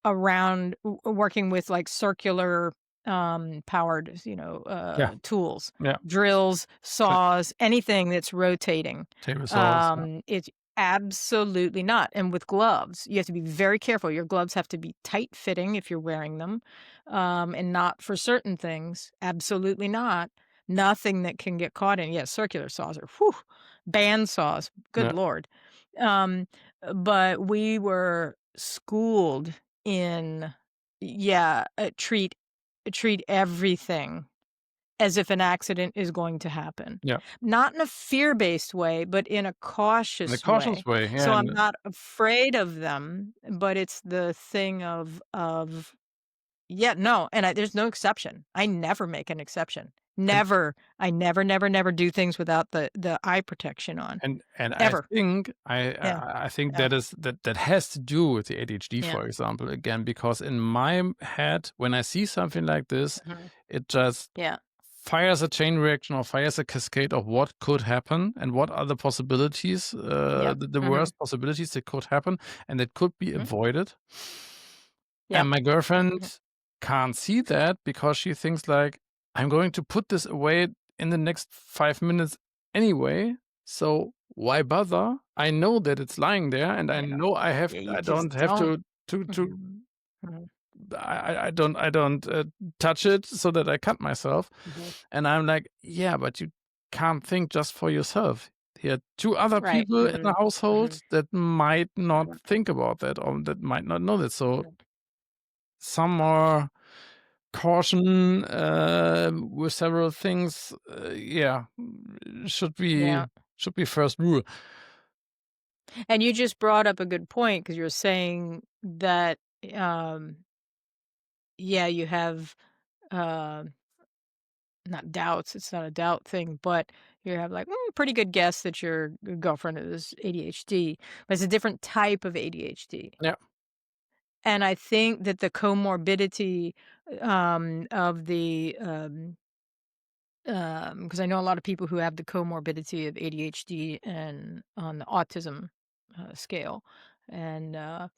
around working with, like, circular, powered, yeah, tools, yeah. drills, T- saws, anything that's rotating. Table saws. Yeah. It's absolutely not. And with gloves, you have to be very careful. Your gloves have to be tight fitting if you're wearing them, and not for certain things. Absolutely not. nothing that can get caught in. Yeah, circular saws are whew, band saws. Good Yeah. lord. Um, but we were schooled in treat everything as if an accident is going to happen. Yeah. Not in a fear-based way, but in a In a cautious cautious way. way. So Yeah. I'm And not afraid of them, but it's the thing of yeah, no, and there's no exception. I never make an exception. and Never. I never, never, never do things without the eye protection on. and I Ever. think Yeah, I think yeah, that has to do with the ADHD, yeah. for example, again, because in my head, when I see something like this, Mhm. it just Yeah. fires a chain reaction or fires a cascade of what could happen and what are the possibilities, Yep. the Mhm. worst possibilities that could happen and that could be Mhm. avoided. And Yep. my Mhm. girlfriend can't see that because she thinks like, I'm going to put this away in the next 5 minutes anyway. So why bother? I know that it's lying there, and I Yeah. know Yeah, you I just don't have don't. to Mhm. Mhm. I don't touch it so that I cut myself. Mhm. And I'm like, yeah, but you can't think just for yourself. Here are two other Right. people in the Mhm. household Mhm. that might not Mhm. think about that or that might not know that. So Mhm. some more caution with several things. Yeah, Yeah. should be first rule. And you just brought up a good point because 'cause you're saying that, yeah, you have, uh, not doubts, it's not a doubt thing, but you have like, pretty good guess that your girlfriend is ADHD, but it's a different type of ADHD. Yeah. And I think that the comorbidity, of because I know a lot of people who have the comorbidity of ADHD and on the autism, scale and, or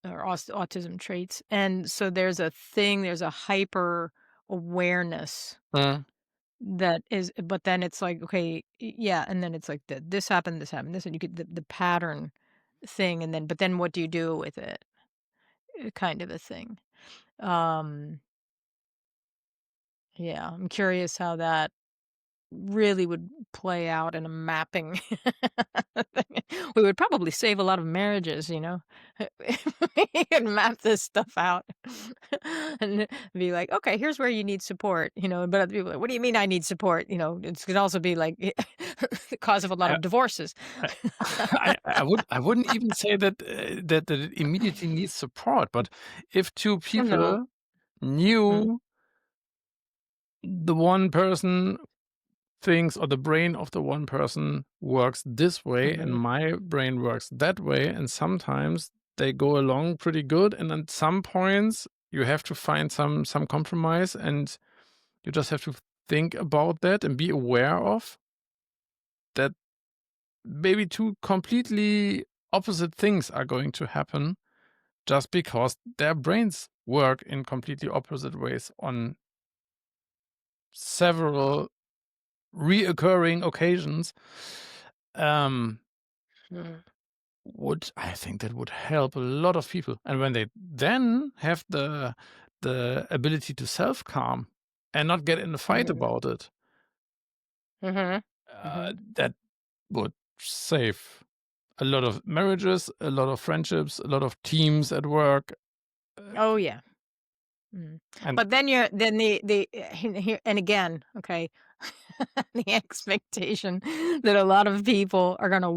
autism traits. And so there's a hyper awareness Mm, that is, but then it's like, okay, yeah. And then it's like this happened, this, and you get the pattern thing. And then, but then what do you do with it? Kind of a thing. Um, yeah, I'm curious how that really would play out in a mapping thing. We would probably save a lot of marriages, you know? We could map this stuff out and be like, "Okay, here's where you need support," you know, but other people are like, "What do you mean I need support?" You know, it could also be like the cause of a lot I of divorces. I I wouldn't even say that, that it immediately needs support, but if 2 No. people Mm, knew the one person thinks or the brain of the one person works this way and mhm, my brain works that way, and sometimes they go along pretty good, and at some points, you have to find some compromise, and you just have to think about that and be aware of that maybe 2 completely opposite things are going to happen just because their brains work in completely opposite ways on several reoccurring occasions. Um, mm, would I think that would help a lot of people, and when they then have the ability to self-calm and not get in a fight mhm, about it, mhm, mhm. that would save a lot of marriages, a lot of friendships, a lot of teams at work, uh, Oh, yeah. Mm. and But then and again, okay, the expectation that a lot of people are gonna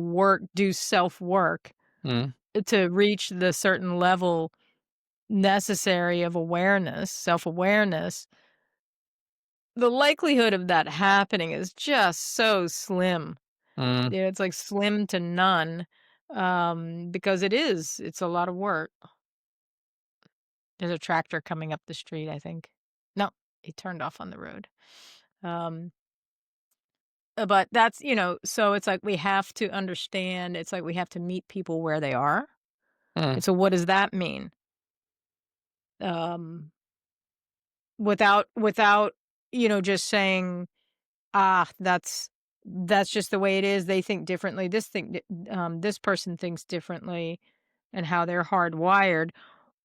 do self-work mm, to reach the certain level necessary of awareness, self-awareness, the likelihood of that happening is just so slim. mm, Yeah, it's like slim to none, because it's a lot of work. There's a tractor coming up the street, I think. No, he turned off on the road. Um But that's so it's like we have to understand, it's like we have to meet people where they are. mm, And so what does that mean? Um, without, just saying, "Ah, that's just the way it is. They think differently. This person thinks differently and how they're hardwired."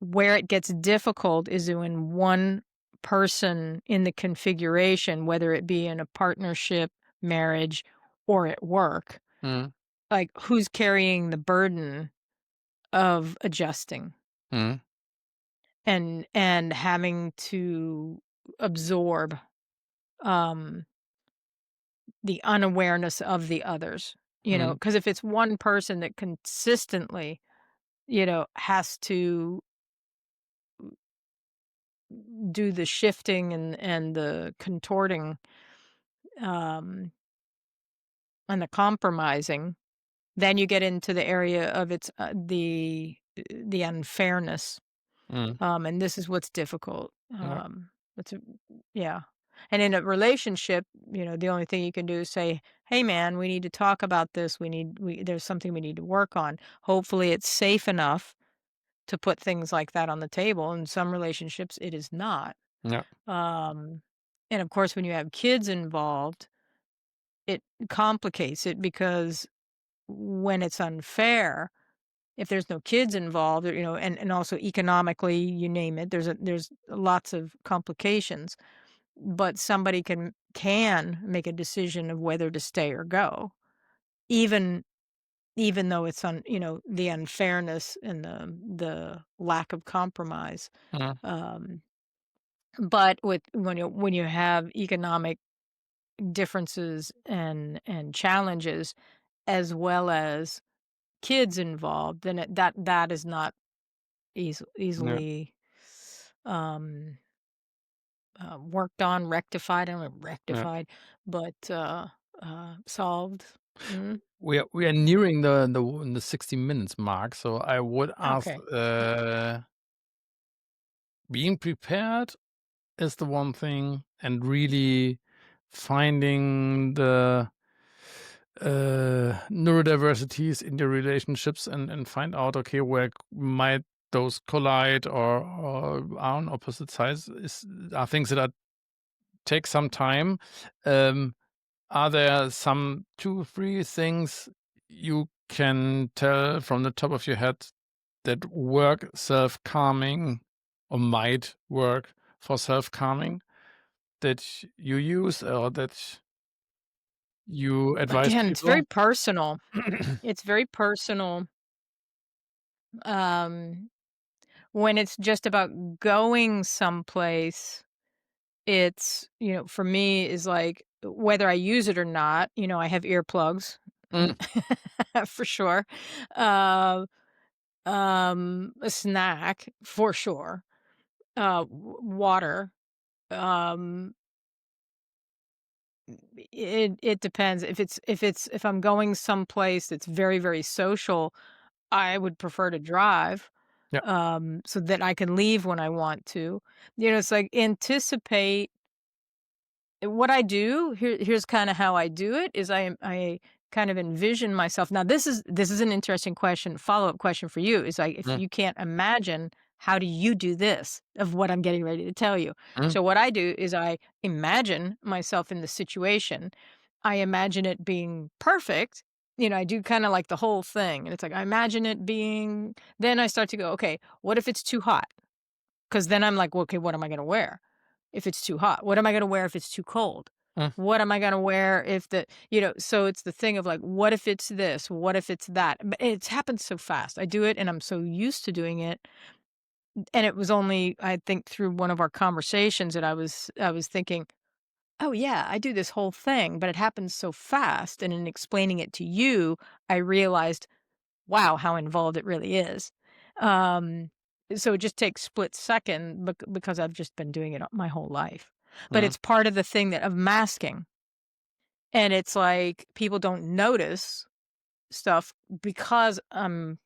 Where it gets difficult is when one person in the configuration, whether it be in a partnership, marriage, or at work, Mhm. like who's carrying the burden of adjusting Mhm. and having to absorb um the unawareness of the others, Mhm. because if it's one person that consistently, has to do the shifting and the contorting, um, and the compromising, then you get into the area of the unfairness, Mhm. and this is what's difficult. Yeah. It's a yeah. And in a relationship, the only thing you can do is say, "Hey, man, we need to talk about this. There's something we need to work on." Hopefully, it's safe enough to put things like that on the table. In some relationships, it is not. Yeah. Um, and of course, when you have kids involved, it complicates it because when it's unfair, if there's no kids involved, and also economically, you name it, there's lots of complications. But somebody can make a decision of whether to stay or go, even even though it's the unfairness and the lack of compromise. Mhm. Um, but when you have economic differences and challenges as well as kids involved, then that is not Yeah. easily um, worked on, rectified. I don't know, Yeah. rectified, but solved. Mm. We are nearing the 60 minutes mark, so I would ask, Okay. being prepared is the one thing, and really finding the neurodiversities in your relationships, and find out, okay, where might those collide, or are on opposite sides, are things that take some time. Um, are there some 2, 3 things you can tell from the top of your head that work self-calming, or might work for self-calming, that you use, or that you advise Again, it's very people? personal. It's very personal. Um, when it's just about going someplace, it's, for me is like whether I use it or not, I have earplugs Mm, for sure. Uh, a snack for sure. Water. Um, it depends. If I'm going someplace that's very, very social, I would prefer to drive, yeah. so that I can leave when I want to. It's like anticipate what I do. Here's kinda how I do it, is I kind of envision myself. Now this is an interesting question, follow-up question for you, is like, if Mm, you can't imagine, how do you do this of what I'm getting ready to tell you? mm, So what I do is I imagine myself in the situation. I imagine it being perfect. I do kinda like the whole thing, and it's like I imagine it being, then I start to go, "Okay, what if it's too hot?" 'Cause then I'm like, "Well, okay, what am I gonna wear if it's too hot? What am I gonna wear if it's too cold? mm, What am I gonna wear if so it's the thing of like, what if it's this? What if it's that?" But it's happened so fast. I do it and I'm so used to doing it, and it was only, I think, through one of our conversations that I was thinking, "Oh, yeah, I do this whole thing," but it happens so fast, and in explaining it to you, I realized, wow, how involved it really is. Um, so it just takes split second because I've just been doing it my whole life. But mm, it's part of the thing that of masking. And it's like people don't notice stuff because I'm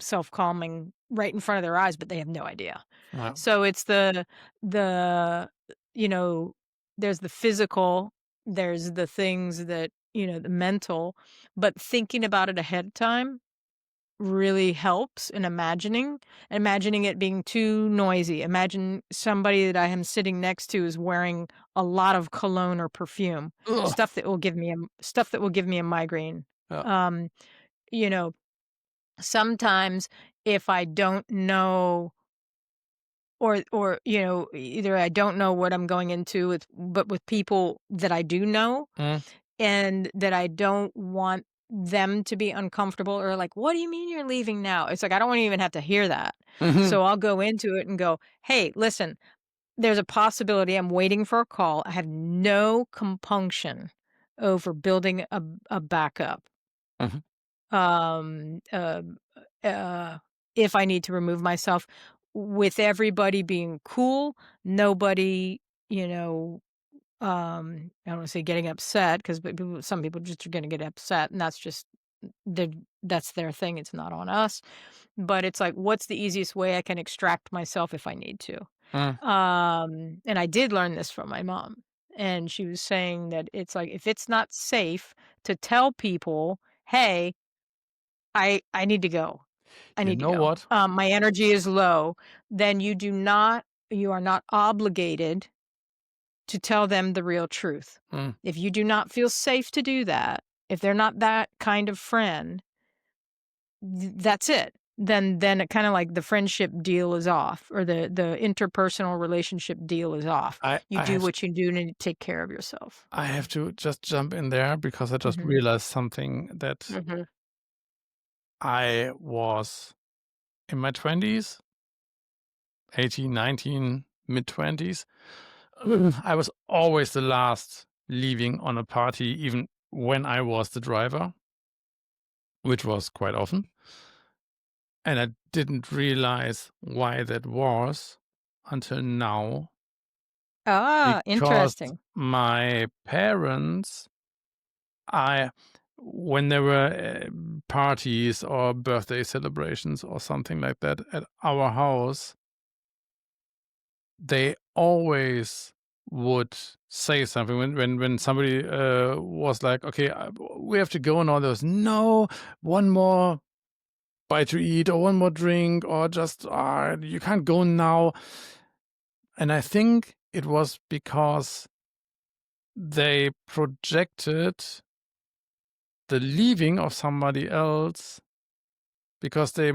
self-calming right in front of their eyes, but they have no idea. yeah. So it's the you know, there's the physical, there's the things that, the mental, but thinking about it ahead of time really helps in imagining it being too noisy. Imagine somebody that I am sitting next to is wearing a lot of cologne or perfume, Ugh. stuff that will give me a migraine. Yeah. Um, you know, sometimes if I don't know or, either I don't know what I'm going into with people that I do know Mm. and that I don't want them to be uncomfortable or like, "What do you mean you're leaving now?" It's like, I don't wanna even have to hear that. Mhm. So I'll go into it and go, "Hey, listen, there's a possibility I'm waiting for a call. I have no compunction over building a backup. Mhm. Um, um, uh, if I need to remove myself with everybody being cool, nobody, I don't wanna say getting upset 'cause some people just are gonna get upset, and that's just their that's their thing, it's not on us, but it's like, what's the easiest way I can extract myself if I need to? Mm. And I did learn this from my mom, and she was saying that it's like, if it's not safe to tell people, "Hey, I need to go. I You need to know go. what? My energy is low," then you are not obligated to tell them the real truth. Mm. If you do not feel safe to do that, if they're not that kind of friend, that's it. Then it kinda like the friendship deal is off or the interpersonal relationship deal is off. I You I do have what you do to take care of yourself. I have to just jump in there because I just Mhm. realized something that Mhm. I was in my 20s, 18, 19, mid-20s. I was always the last leaving on a party, even when I was the driver, which was quite often. And I didn't realize why that was until now, Ah, because interesting. my parents, I when there were parties or birthday celebrations or something like that at our house, they always would say something when somebody was like, "Okay, we have to go," and all those, "No, one more bite to eat or one more drink or just you can't go now." And I think it was because they projected the leaving of somebody else because they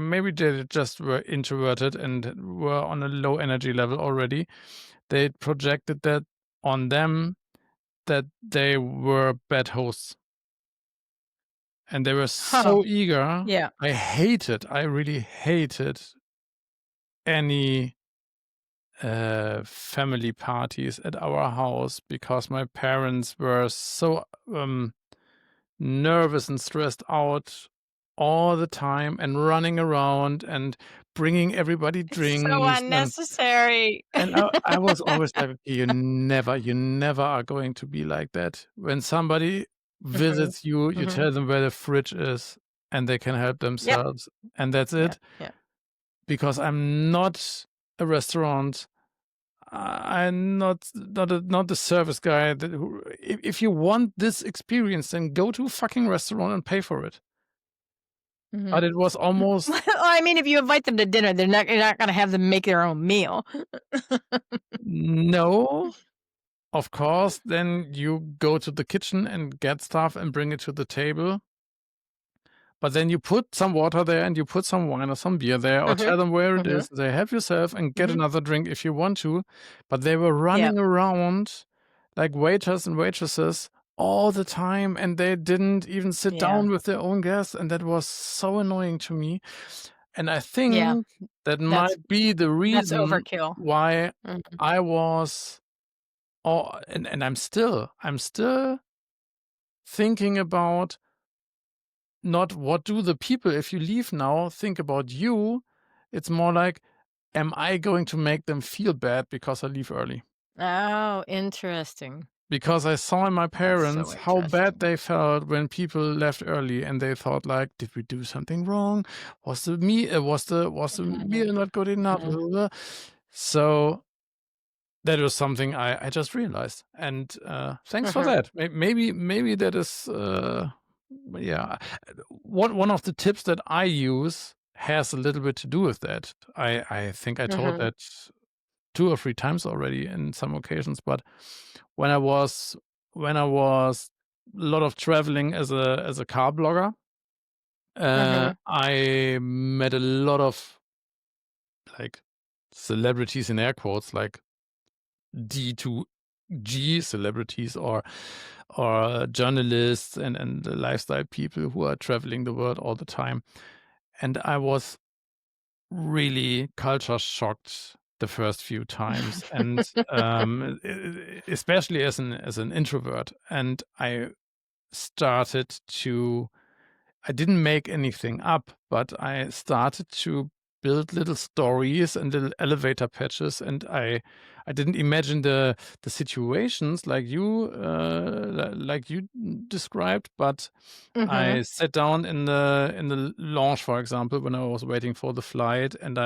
just were introverted and were on a low energy level already. They projected that on them, that they were bad hosts, and they were Huh. so eager. Yeah. I really hated any family parties at our house because my parents were so nervous and stressed out all the time and running around and bringing everybody It's so drinks. unnecessary. And I was always like, "Okay, you never are going to be like that. When somebody Mhm. visits you, you Mhm. tell them where the fridge is and they can help Yep. themselves, and that's Yeah, it, yeah. because I'm not a restaurant. I'm not the service guy that who if you want this experience, then go to a fucking restaurant and pay for it." But Mhm. it was almost, Well, I mean, if you invite them to dinner, you're not gonna have them make their own meal. no, of course, then you go to the kitchen and get stuff and bring it to the table. But then you put some water there and you put some wine or some beer there or Mhm. tell them where it Mhm. is. They help yourself and get Mhm. another drink if you want to. But they were Yeah. running around like waiters and waitresses all the time, and they didn't even sit Yeah. down with their own guests. And that was so annoying to me. And I Yeah. think that That's might be the that's reason overkill. why Mhm. I was, and I'm still thinking about not what do the people, if you leave now, think about you. It's more like, am I going to make them feel bad because I leave early? Oh, interesting. Because I saw in my That's so parents how bad interesting. they felt when people left early, and they thought like, "Did we do something wrong? Was the Mhm. meal not good enough?" Mhm. Blah, blah, blah. So that was something I just realized, and thanks for Mhm. that. Maybe that is yeah. One of the tips that I use has a little bit to do with that. I think I told Mhm. that 2 or 3 times already in some occasions, but when I was when I was a lot of traveling as a car blogger, Mhm. I met a lot of, like, celebrities in air quotes, like D to G celebrities or journalists and lifestyle people who are traveling the world all the time. And I was really culture shocked the first few times, and especially as an introvert. And started to I didn't make anything up, but I started to build little stories and little elevator pitches, and I didn't imagine the situations like you described, but Mhm. I sat down in the lounge, for example, when I was waiting for the flight, and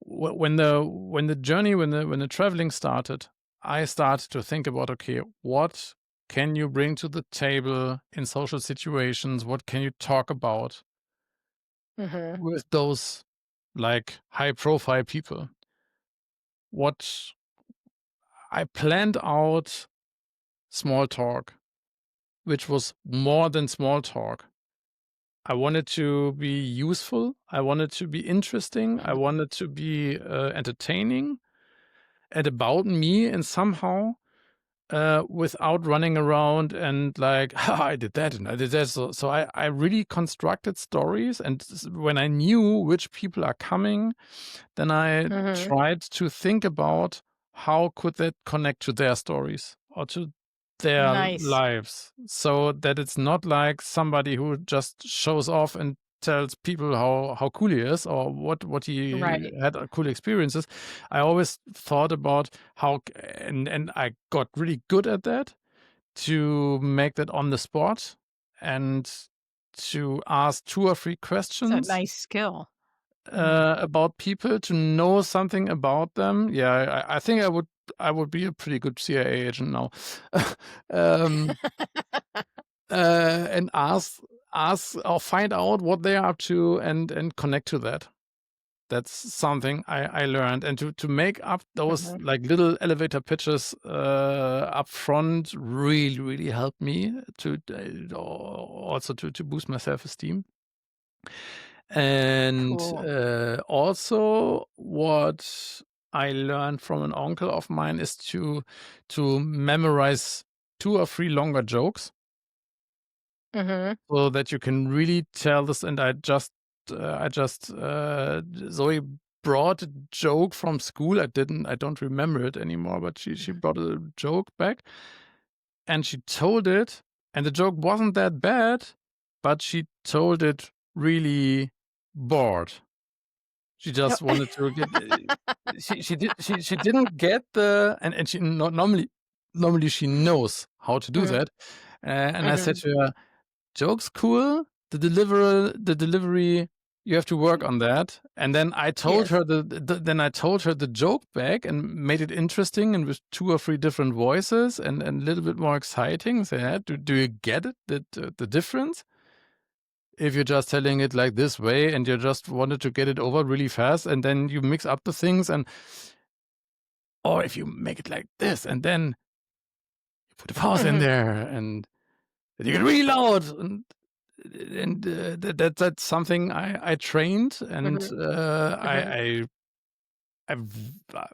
when the journey when the traveling started, I started to think about, okay, what can you bring to the table in social situations? What can you talk about Mhm. with those like high profile people? What I planned out small talk, which was more than small talk. I wanted to be useful. I wanted to be interesting. I Mhm. wanted to be entertaining and about me, and somehow without running around and like, "Ha, I did that and I did that." So I really constructed stories, and when I knew which people are coming, then I Mhm. tried to think about how could that connect to their stories or to their Nice. lives, so that it's not like somebody who just shows off and tells people how cool he is or what he Right. had cool experiences. I always thought about and I got really good at that, to make that on the spot and to ask 2 or 3 It's a questions nice skill. Yeah. about people, to know something about them. Yeah, I think I would be a pretty good CIA agent now. Um, and ask or find out what they are up to and connect to that. That's something I learned, and to make up those, Mhm. like, little elevator pitches, up front really helped me to also to boost my self-esteem. And, Cool. also what I learned from an uncle of mine is to memorize 2 or 3 longer jokes Mhm. so that you can really tell this. And Zoe brought a joke from school. I don't remember it anymore, but she Mhm. brought a joke back and she told it, and the joke wasn't that bad, but she told it really bored. She just wanted to get she didn't get the and she normally she knows how to do Mhm. that. And I said Mhm. to her, "Joke's cool, the delivery, you have to work on that." And then I told Yes. her then I told her the joke back and made it interesting and with 2 or 3 different voices and a little bit more exciting. Say, "Yeah, do you get it, the difference? If you're just telling it like this way and you just wanted to get it over really fast and then you mix up the things, and or if you make it like this and then you put a pause in Mhm. there and then you get really loud." That's something I trained, and Mhm. Mhm.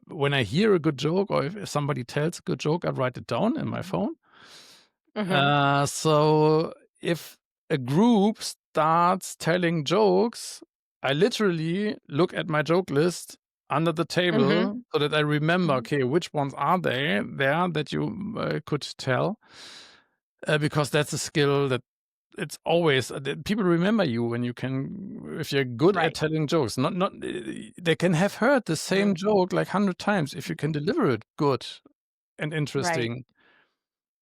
when I hear a good joke or if somebody tells a good joke, I write it down in my Mhm. phone. Mhm. So if a group starts telling jokes, I literally look at my joke list under the Mhm. table so that I remember, Mhm. okay, which ones are there that you could tell, because that's a skill that it's always people remember you when you can, if you're good at Right. telling jokes. Not they can have heard the same Mhm. joke like 100 times. If you can deliver it good and Right. interesting,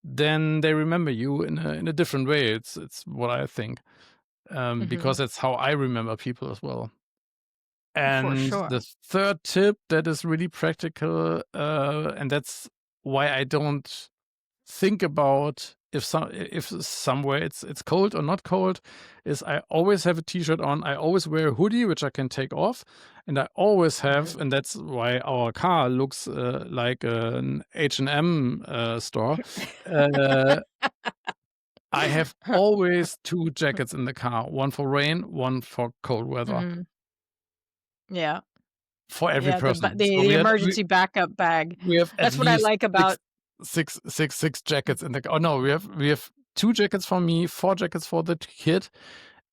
then they remember you in a different way. It's what I think, because Mhm. that's how I remember people as well. For And the sure. third tip that is really practical, and that's why I don't think about if somewhere it's cold or not cold, is I always have a t-shirt on. I always wear a hoodie which I can take off, and I always have, Mhm. and that's why our car looks like an H&M store. Uh, I have always 2 jackets in the car, one for rain, one for cold weather. Mhm. Yeah. for every Yeah, person. So the emergency backup bag. we have at That's what I least like six about six jackets in the oh, no, we have 2 jackets for me, 4 jackets for the kid,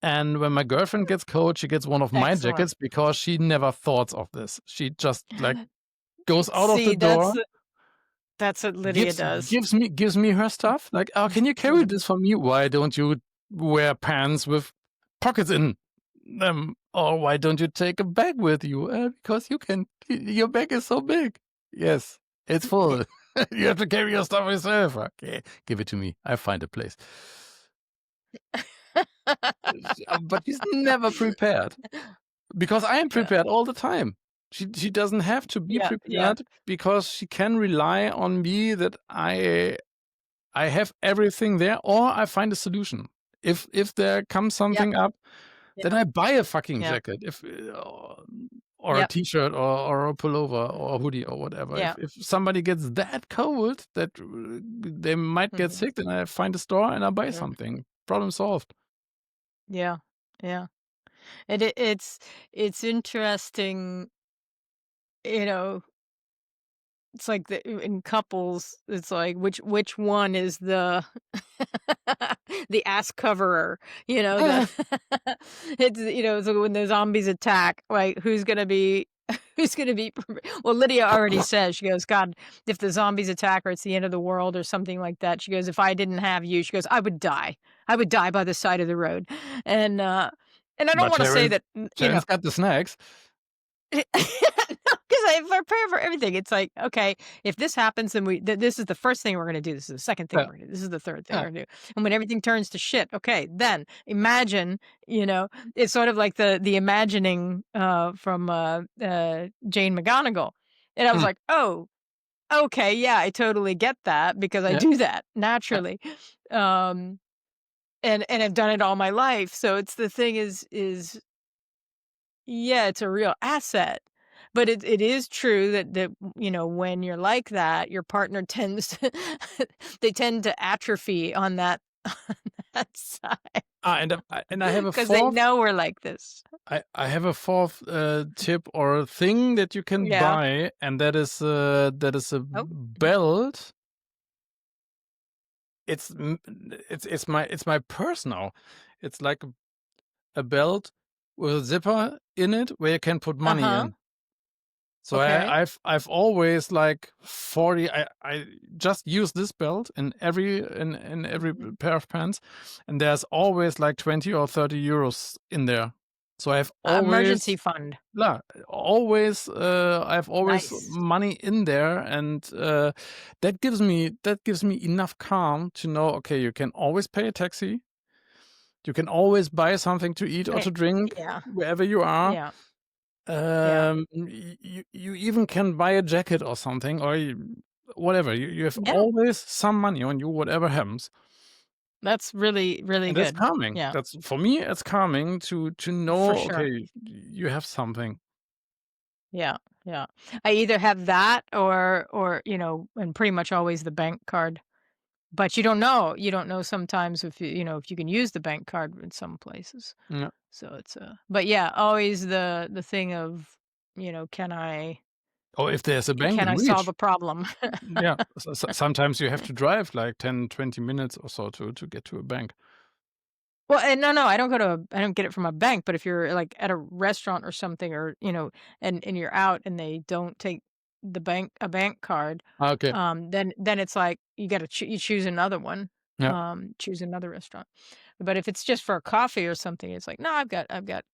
and when my girlfriend gets cold, she gets one of my excellent. jackets because she never thought of this. She just, like, goes out of the See, door, that's what Lydia does. gives me her stuff, like, "Oh, can you carry this for me? Why don't you wear pants with pockets in them? Or why don't you take a bag with you?" Because you can. Your bag is so big." "Yes, it's full. You have to carry your stuff yourself." "Okay, give it to me. I find a place." But she's never prepared because I am Yeah, prepared all the time. She doesn't have to be yeah, yeah. prepared because she can rely on me that I have everything there, or I find a solution. If there comes Yep, something up, then yep, I buy a fucking yep, jacket, if or a yep, T-shirt or a pullover or a hoodie or whatever. yeah, If somebody gets that cold that they might get mhm, sick, then I find a store and I buy mhm, something. Problem solved. yeah, yeah. It's interesting, you know, it's like in couples, it's like which one is the the ass coverer, the it's so when the zombies attack, like who's gonna be who's gonna be well, Lydia already says, she goes, God, if the zombies attack or it's the end of the world or something like that, she goes, if I didn't have you, she goes, I would die. I would die by the side of the road. And I don't But want to say that, Sharon's got the snacks. no, 'cause I prepare for everything. It's like, okay, if this happens, then this is the first thing we're gonna do. This is the second thing Yeah, we're gonna do. This is the third thing yeah. we're gonna do. And when everything turns to shit, okay, then imagine, you know, it's sort of like the imagining from Jane McGonigal. And I was Mm, like, oh, okay, yeah, I totally get that because I yeah, do that yeah. naturally. Um and I've done it all my life. So it's the thing is yeah, it's a real asset. But it is true that, when you're like that, your partner tends to they tend to atrophy on that on that side And I have a because they 4th know we're like this. I have a 4th, tip or thing that you can Yeah. buy, and that is a Oh, belt. It's m it's my purse now. It's like a belt with a zipper in it where you can put money uh-huh. in. So Okay. I've always, like, 40 I just use this belt in every Mhm. pair of pants, and there's always, like, 20 or 30 euros in there. So I've Emergency always fund. yeah, I've always Nice. money in there, and, that gives me enough calm to know, okay, you can always pay a taxi, you can always buy something to eat or Eh, to drink yeah. wherever you are. Yeah. Yeah. You even can buy a jacket or something, or whatever. You have Yeah. always some money on you, whatever happens, That's really, really and that's good. calming. Yeah. That's for me, it's calming to For know, sure. okay, you have something. Yeah. Yeah. I either have that or, and pretty much always the bank card. But you don't know. You don't know sometimes if you can use the bank card in some places. Yeah. So it's but yeah, always the thing of, Or if there's a bank can in I solve reach. a problem? Yeah. Sometimes you have to drive like 10, 20 minutes or so to get to a bank. Well, and no, I don't get it from a bank, but if you're like at a restaurant or something or, and you're out and they don't take a bank card, Okay. then it's like you got to you choose another one. Yeah. Choose another restaurant. But if it's just for a coffee or something, it's like, no, I've got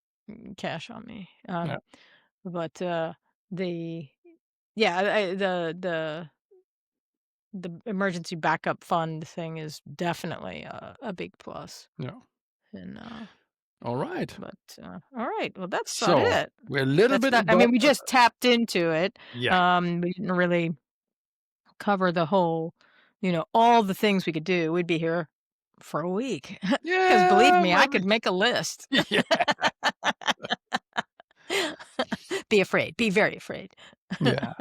cash on me. Yeah. But the yeah, the emergency backup fund thing is definitely a big plus. Yeah. And All right. but all right, well, that's not So it. we're a little That's bit not. I mean, above. we just tapped into it. Yeah. We didn't really cover the whole, all the things we could do. We'd be here for a week. Because believe Yeah. me, I could make a list. Yeah. Be afraid. Be very afraid. Yeah.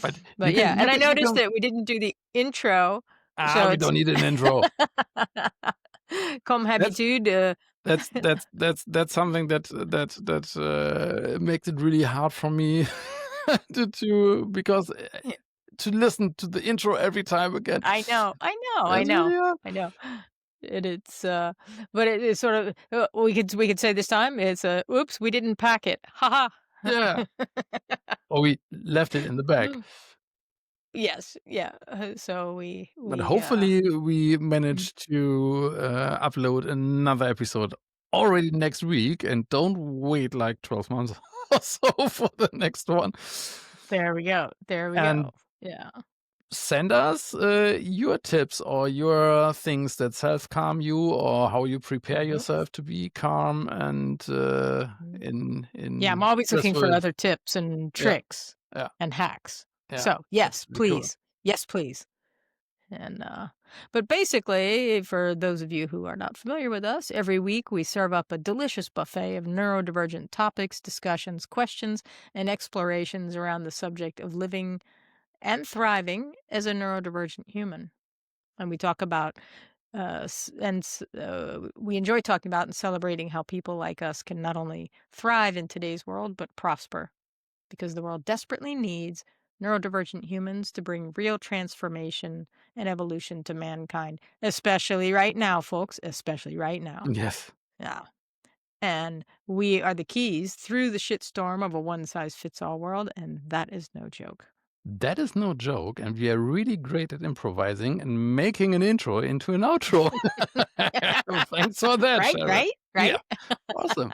But But yeah, and I you noticed can. that we didn't do the intro, so We it's don't need an intro. comme That's habitude. That's something makes it really hard for me to because Yeah. to listen to the intro every time again. I know, I know, I That's know, really hard. I know. And but it is sort of, we could say this time it's "Oops, we didn't pack it. Ha Yeah. ha." Or we left it in the bag. Yes, yeah, so But hopefully we manage to upload another episode already next week and don't wait like 12 months or so for the next one. there we go, there we go. And Yeah. send us your tips or your things that self calm you or how you prepare Mhm, yourself to be calm and mhm. Yeah, I'm in always looking for stressful. other tips and Yeah, tricks yeah, and hacks. yeah. So, That's yes, really cool. please. Yes, please. And, but basically, for those of you who are not familiar with us, every week we serve up a delicious buffet of neurodivergent topics, discussions, questions, and explorations around the subject of living and thriving as a neurodivergent human. And we talk about, we enjoy talking about and celebrating how people like us can not only thrive in today's world, but prosper because the world desperately needs neurodivergent humans to bring real transformation and evolution to mankind, especially right now, folks, especially right now. Yes. Yeah. And we are the keys through the shitstorm of a one size fits all world, and that is no joke. That is no joke, and we are really great at improvising and making an intro into an outro. Thanks for that, Right, Sharon. right, Yeah, right. awesome.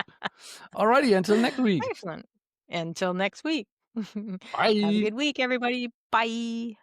Alrighty, until next week. Excellent. Until next week. Have a Bye. good week, everybody. Bye.